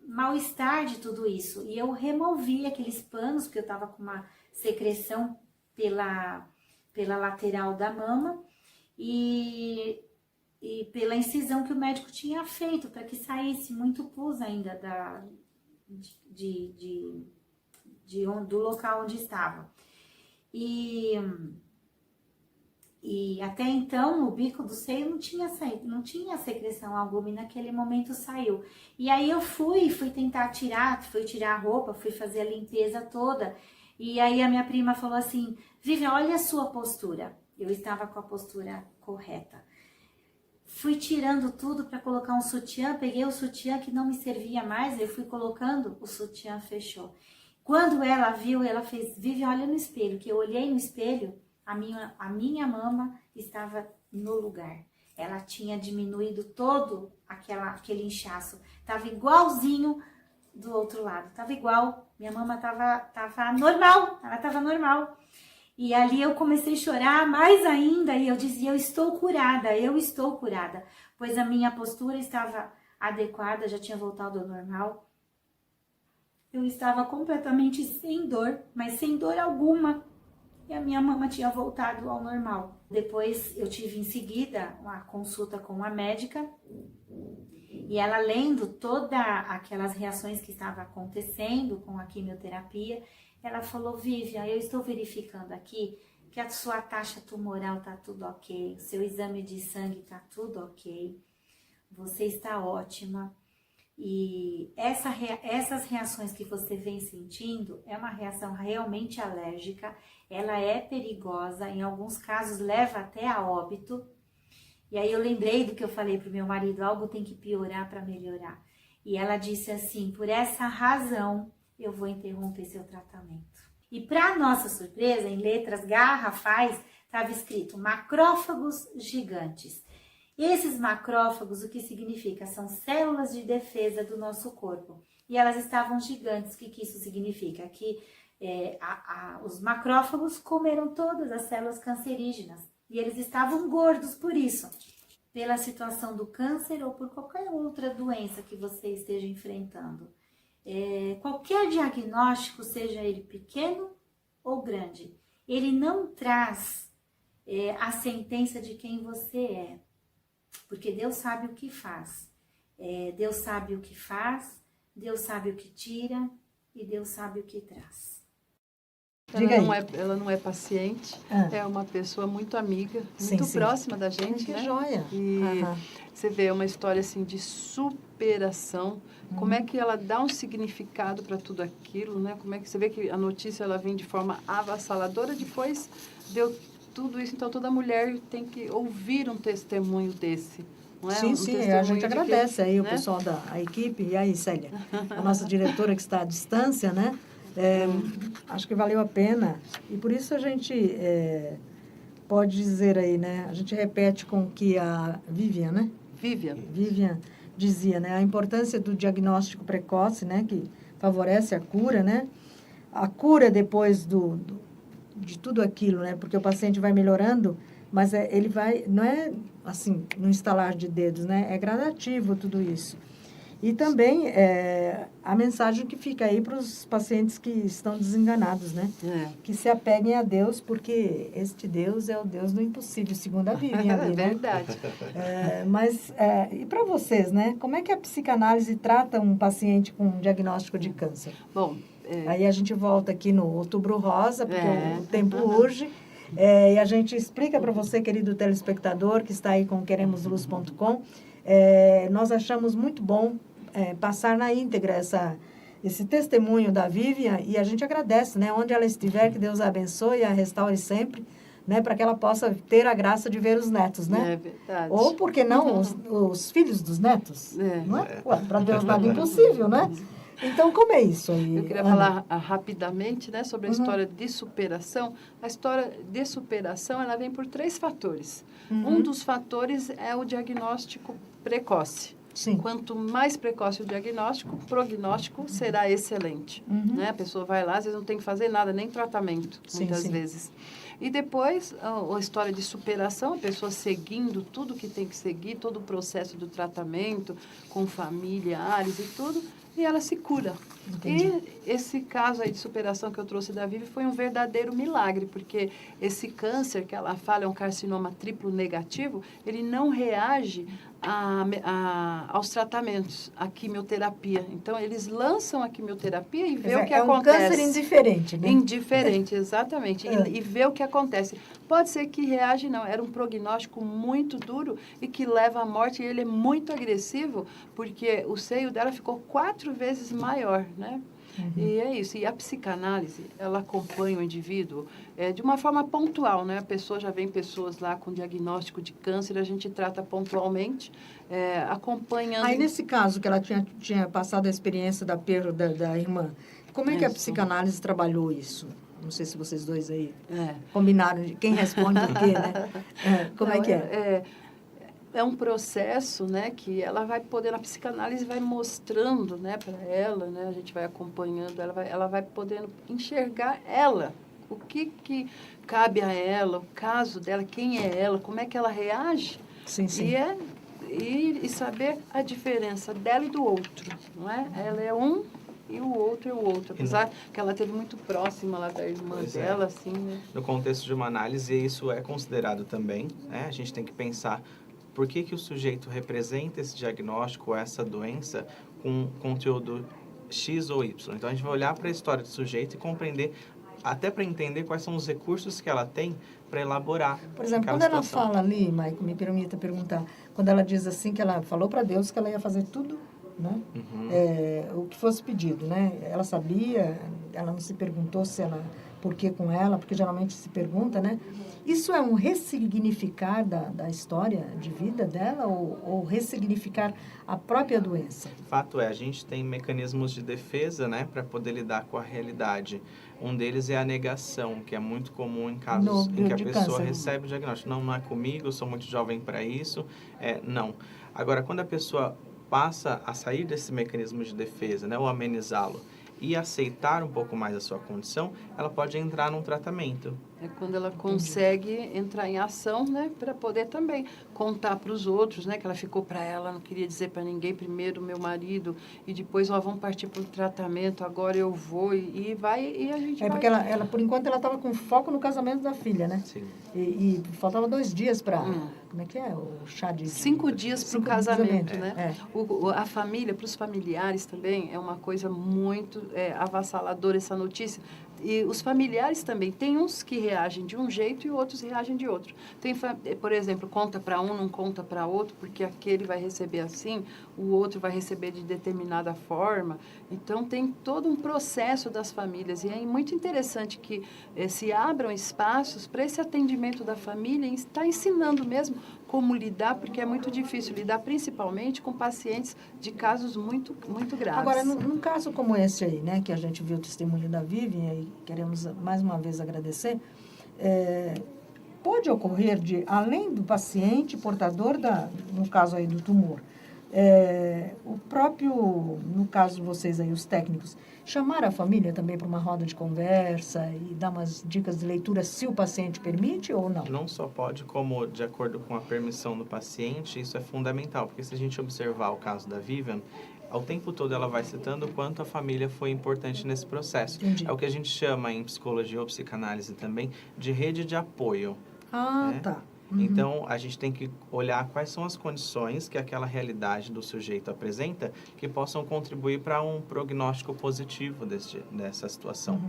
mal-estar de tudo isso. E eu removi aqueles panos, porque eu tava com uma secreção pela lateral da mama e pela incisão que o médico tinha feito, para que saísse muito pus ainda do local onde estava. E até então o bico do seio não tinha saído, não tinha secreção alguma, e naquele momento saiu. E aí eu fui tentar tirar, fui tirar a roupa, fui fazer a limpeza toda. E aí a minha prima falou assim, Vivian, olha a sua postura. Eu estava com a postura correta. Fui tirando tudo para colocar um sutiã, peguei o sutiã que não me servia mais, eu fui colocando, o sutiã fechou. Quando ela viu, ela fez, Vivian, olha no espelho, que eu olhei no espelho, a minha mama estava no lugar. Ela tinha diminuído todo aquele inchaço, estava igualzinho do outro lado, estava igual, minha mama estava normal, ela estava normal. E ali eu comecei a chorar mais ainda e eu dizia, eu estou curada, pois a minha postura estava adequada, já tinha voltado ao normal. eu estava completamente sem dor, mas sem dor alguma. E a minha mama tinha voltado ao normal. Depois eu tive em seguida uma consulta com uma médica e ela lendo todas aquelas reações que estavam acontecendo com a quimioterapia, ela falou: Vivian, eu estou verificando aqui que a sua taxa tumoral está tudo ok, o seu exame de sangue está tudo ok, você está ótima. E essas reações que você vem sentindo é uma reação realmente alérgica, ela é perigosa, em alguns casos leva até a óbito. E aí eu lembrei do que eu falei para o meu marido, algo tem que piorar para melhorar. E ela disse assim: por essa razão eu vou interromper seu tratamento. E para nossa surpresa, em letras garrafais, estava escrito macrófagos gigantes. Esses macrófagos, o que significa? São células de defesa do nosso corpo. E elas estavam gigantes. O que isso significa? Que os macrófagos comeram todas as células cancerígenas. E eles estavam gordos por isso. Pela situação do câncer ou por qualquer outra doença que você esteja enfrentando. Qualquer diagnóstico, seja ele pequeno ou grande, ele não traz a sentença de quem você é. Porque Deus sabe o que faz. Deus sabe o que faz, Deus sabe o que tira e Deus sabe o que traz.
Ela não é paciente, é uma pessoa muito amiga, muito próxima da gente,
que
né?
joia!
E você vê uma história assim de superação, como é que ela dá um significado para tudo aquilo, né? Como é que você vê que a notícia ela vem de forma avassaladora, depois deu tudo isso, então toda mulher tem que ouvir um testemunho desse. Não é?
Sim, a gente agradece aí, né? O pessoal da equipe, e aí, Célia, a nossa diretora que está à distância, né? Acho que valeu a pena, e por isso a gente pode dizer aí, né? A gente repete com o que a Vivian, né? Vivian dizia, né? A importância do diagnóstico precoce, né? Que favorece a cura, né? A cura depois de tudo aquilo, né? Porque o paciente vai melhorando, mas ele vai, não é assim, no estalar de dedos, né? É gradativo tudo isso. E também a mensagem que fica aí para os pacientes que estão desenganados, né? Que se apeguem a Deus, porque este Deus é o Deus do impossível, segundo a Vivian ali, né?
Verdade.
Mas, e para vocês, né? Como é que a psicanálise trata um paciente com um diagnóstico de câncer?
Bom,
aí a gente volta aqui no Outubro Rosa, porque o tempo urge. E a gente explica para você, querido telespectador, que está aí com queremosluz.com, nós achamos muito bom passar na íntegra esse testemunho da Vivian, e a gente agradece, né? Onde ela estiver, que Deus a abençoe e a restaure sempre, né? Para que ela possa ter a graça de ver os netos, né?
É verdade.
Ou, por que não, os filhos dos netos? Não é? Para Deus nada é impossível, né? Então, como é isso aí,
Eu queria
Ana?
falar rapidamente, né, sobre a história de superação. A história de superação, ela vem por 3 fatores. Um dos fatores é o diagnóstico precoce.
Sim.
Quanto mais precoce o diagnóstico, o prognóstico será excelente. Né? A pessoa vai lá, às vezes não tem que fazer nada, nem tratamento, muitas vezes. E depois, a história de superação, a pessoa seguindo tudo que tem que seguir, todo o processo do tratamento, com familiares e tudo, e ela se cura. Entendi. E esse caso aí de superação que eu trouxe da Vivi foi um verdadeiro milagre, porque esse câncer que ela fala é um carcinoma triplo negativo, ele não reage aos tratamentos, à quimioterapia. Então, eles lançam a quimioterapia e vê o que acontece.
É um câncer indiferente, né?
Indiferente, exatamente. E vê o que acontece. Pode ser que reage, não. Era um prognóstico muito duro e que leva à morte. E ele é muito agressivo, porque o seio dela ficou 4 vezes maior, né? E é isso. E a psicanálise, ela acompanha o indivíduo de uma forma pontual, né? A pessoa já vem pessoas lá com diagnóstico de câncer, a gente trata pontualmente, acompanhando...
Aí, nesse caso, que ela tinha passado a experiência da perda da irmã, como é que a psicanálise trabalhou isso? Não sei se vocês dois aí combinaram de quem responde o quê, né? Como é que é?
É um processo, né, que ela vai poder, a psicanálise vai mostrando, né, para ela, né, a gente vai acompanhando, ela vai podendo enxergar ela, o que cabe a ela, o caso dela, quem é ela, como é que ela reage.
Sim.
E saber a diferença dela e do outro, não é? Ela é um e o outro é o outro. Apesar que ela teve muito próxima lá da irmã
Pois é.
dela, assim, né?
No contexto de uma análise, isso é considerado também, né? A gente tem que pensar por que o sujeito representa esse diagnóstico, essa doença, com conteúdo X ou Y. Então, a gente vai olhar para a história do sujeito e compreender, até para entender quais são os recursos que ela tem para elaborar.
Por exemplo,
aquela
quando ela
situação.
fala ali, Maico, me permita perguntar, quando ela diz assim que ela falou para Deus que ela ia fazer tudo, né? O que fosse pedido, né? Ela sabia, ela não se perguntou se ela, por que com ela, porque geralmente se pergunta, né? Isso é um ressignificar da história de vida dela ou ressignificar a própria doença?
Fato é, a gente tem mecanismos de defesa, né, para poder lidar com a realidade. Um deles é a negação, que é muito comum em casos em que a
de
pessoa
câncer.
recebe o diagnóstico. Não é comigo, eu sou muito jovem para isso. Não. Agora, quando a pessoa passa a sair desse mecanismo de defesa, né, ou amenizá-lo, e aceitar um pouco mais a sua condição, ela pode entrar num tratamento.
É quando ela consegue entrar em ação, né, para poder também contar para os outros, né, que ela ficou para ela, não queria dizer para ninguém, primeiro meu marido, e depois nós vamos partir para o tratamento, agora eu vou, e a gente vai...
Porque ela, por enquanto, ela estava com foco no casamento da filha, né?
Sim.
E faltava 2 dias para, como é que é? O chá de...
5 dias para o
5
casamento,
dias,
né? A família, para os familiares também, é uma coisa muito avassaladora essa notícia. E os familiares também, tem uns que reagem de um jeito e outros reagem de outro. Tem, por exemplo, conta para um, não conta para outro, porque aquele vai receber assim, o outro vai receber de determinada forma. Então, tem todo um processo das famílias. E é muito interessante que se abram espaços para esse atendimento da família e está ensinando mesmo como lidar, porque é muito difícil lidar, principalmente com pacientes de casos muito, muito graves.
Agora, num caso como esse aí, né, que a gente viu o testemunho da Vivian e queremos mais uma vez agradecer, pode ocorrer de, além do paciente portador, no caso aí do tumor, o próprio, no caso de vocês aí, os técnicos, chamar a família também para uma roda de conversa e dar umas dicas de leitura se o paciente permite ou não?
Não só pode, como de acordo com a permissão do paciente, isso é fundamental, porque se a gente observar o caso da Vivian, ao tempo todo ela vai citando o quanto a família foi importante nesse processo.
Entendi.
É o que a gente chama em psicologia ou psicanálise também de rede de apoio. Né?
Tá.
Então, a gente tem que olhar quais são as condições que aquela realidade do sujeito apresenta que possam contribuir para um prognóstico positivo dessa situação.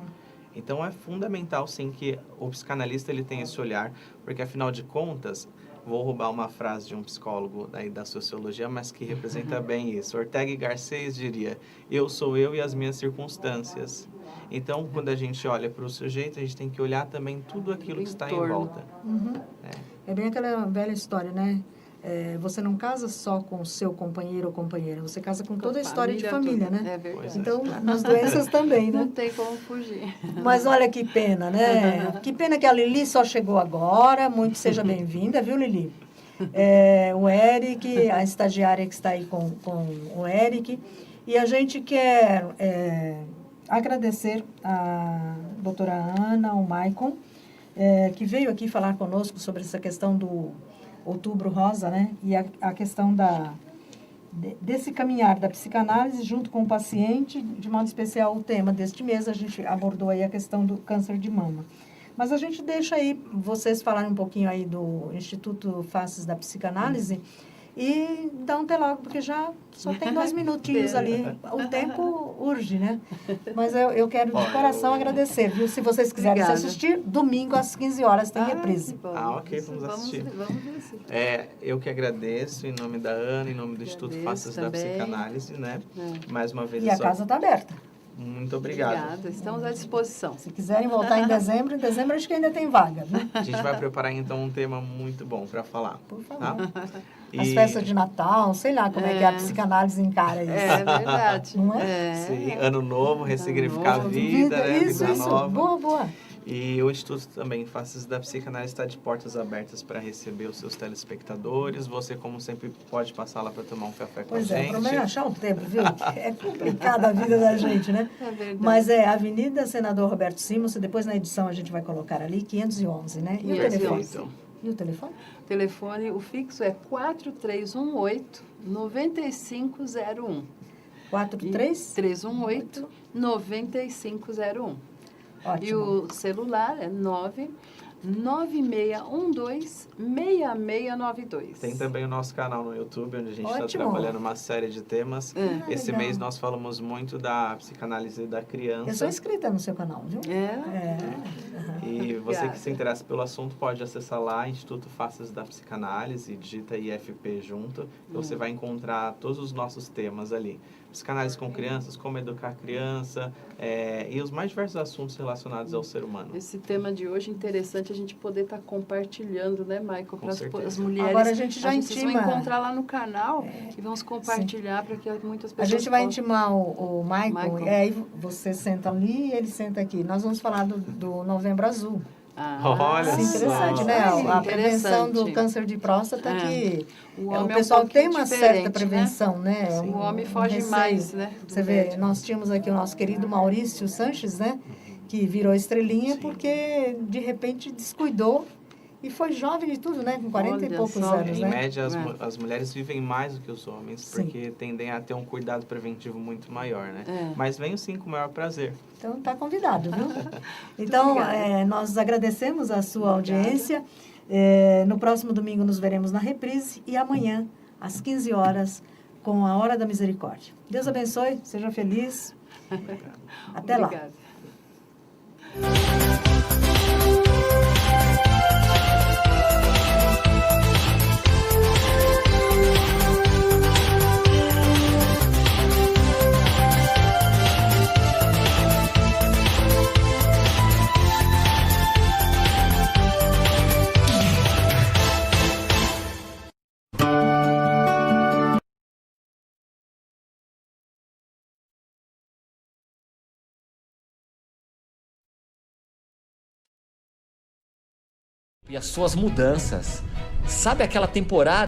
Então, é fundamental, sim, que o psicanalista ele tenha esse olhar, porque, afinal de contas, vou roubar uma frase de um psicólogo aí da sociologia, mas que representa bem isso. Ortega y Garcés diria, eu sou eu e as minhas circunstâncias. Então, quando a gente olha para o sujeito, a gente tem que olhar também tudo aquilo que está em volta.
É bem aquela velha história, né? Você não casa só com o seu companheiro ou companheira, você casa com toda a história de família, né?
É verdade.
Então, nas doenças também, né?
Não tem como fugir.
Mas olha que pena, né? Que pena que a Lili só chegou agora. Muito seja bem-vinda, viu, Lili? O Eric, a estagiária que está aí com o Eric. E a gente quer agradecer a doutora Ana, o Maicon, que veio aqui falar conosco sobre essa questão do Outubro Rosa, né? E a questão desse caminhar da psicanálise junto com o paciente, de modo especial o tema deste mês, a gente abordou aí a questão do câncer de mama. Mas a gente deixa aí vocês falarem um pouquinho aí do Instituto Faces da Psicanálise e dá até logo, porque já só tem 2 minutinhos ali. O tempo urge, né? Mas eu quero de coração agradecer, viu? Se vocês quiserem se assistir, domingo às 15 horas tem reprise.
Ok, vamos assistir.
Vamos assistir.
Eu que agradeço, em nome da Ana, em nome do Instituto Faces da Psicanálise, né? Mais uma vez.
E a casa está aberta.
Muito obrigado.
Obrigada, estamos à disposição.
Se quiserem voltar em dezembro acho que ainda tem vaga, né?
A gente vai preparar, então, um tema muito bom para falar.
Por favor.
Tá?
As festas de Natal, sei lá como é que a psicanálise encara isso.
É verdade.
Não é?
Sim, ano novo, ressignificar a vida, né?
Isso.
Vida nova.
Boa.
E o Instituto também, Faces da Psicanálise, está de portas abertas para receber os seus telespectadores. Você, como sempre, pode passar lá para tomar um café com a gente.
Pois é, o problema é achar um tempo, viu? É complicada a vida da gente, né?
É verdade.
Mas Avenida Senador Roberto Simons, e depois na edição a gente vai colocar ali, 511, né? E o telefone?
Então.
E o telefone?
Telefone, o fixo é 4318-9501.
43?
318-9501. E
Ótimo.
o celular é 99612-6692.
Tem também o nosso canal no YouTube, onde a gente está
Ótimo.
trabalhando uma série de temas. Esse
legal.
mês nós falamos muito da psicanálise da criança.
Eu sou inscrita no seu canal, viu?
É?
E você
Obrigada.
que se interessa pelo assunto pode acessar lá, Instituto Faces da Psicanálise, digita IFP junto, e você vai encontrar todos os nossos temas ali. Psicanálise com crianças, como educar a criança, e os mais diversos assuntos relacionados ao ser humano.
Esse tema de hoje é interessante a gente poder estar compartilhando, né, Michael? Para
certeza.
as mulheres.
Agora a gente já
Vocês vão
intima.
encontrar lá no canal e vamos compartilhar para que muitas
A
pessoas
gente vai
possam.
intimar o Michael,
Michael.
e aí você senta ali e ele senta aqui. Nós vamos falar do Novembro Azul.
Olha
Isso é interessante,
só.
né? A prevenção do
Interessante.
câncer de próstata, que
O
o
homem
pessoal
é um pouquinho
tem uma
diferente,
certa prevenção, né?
Sim.
O homem foge
receio.
mais, né? do
Você vê,
médico.
nós tínhamos aqui o nosso querido Maurício Sanches, né? Que virou estrelinha
Sim.
porque, de repente, descuidou e foi jovem de tudo, né? Com 40 e
Olha
poucos
só.
anos,
Em
né?
média, as mulheres vivem mais do que os homens,
Sim.
porque tendem a ter um cuidado preventivo muito maior, né?
É.
Mas venho sim com o maior prazer.
Então, está convidado, viu? Então,
obrigada.
nós agradecemos a sua
Obrigada.
audiência. No próximo domingo nos veremos na reprise e amanhã, às 15 horas, com a Hora da Misericórdia. Deus abençoe, seja feliz. Até lá.
Obrigada.
E as suas mudanças. Sabe aquela temporada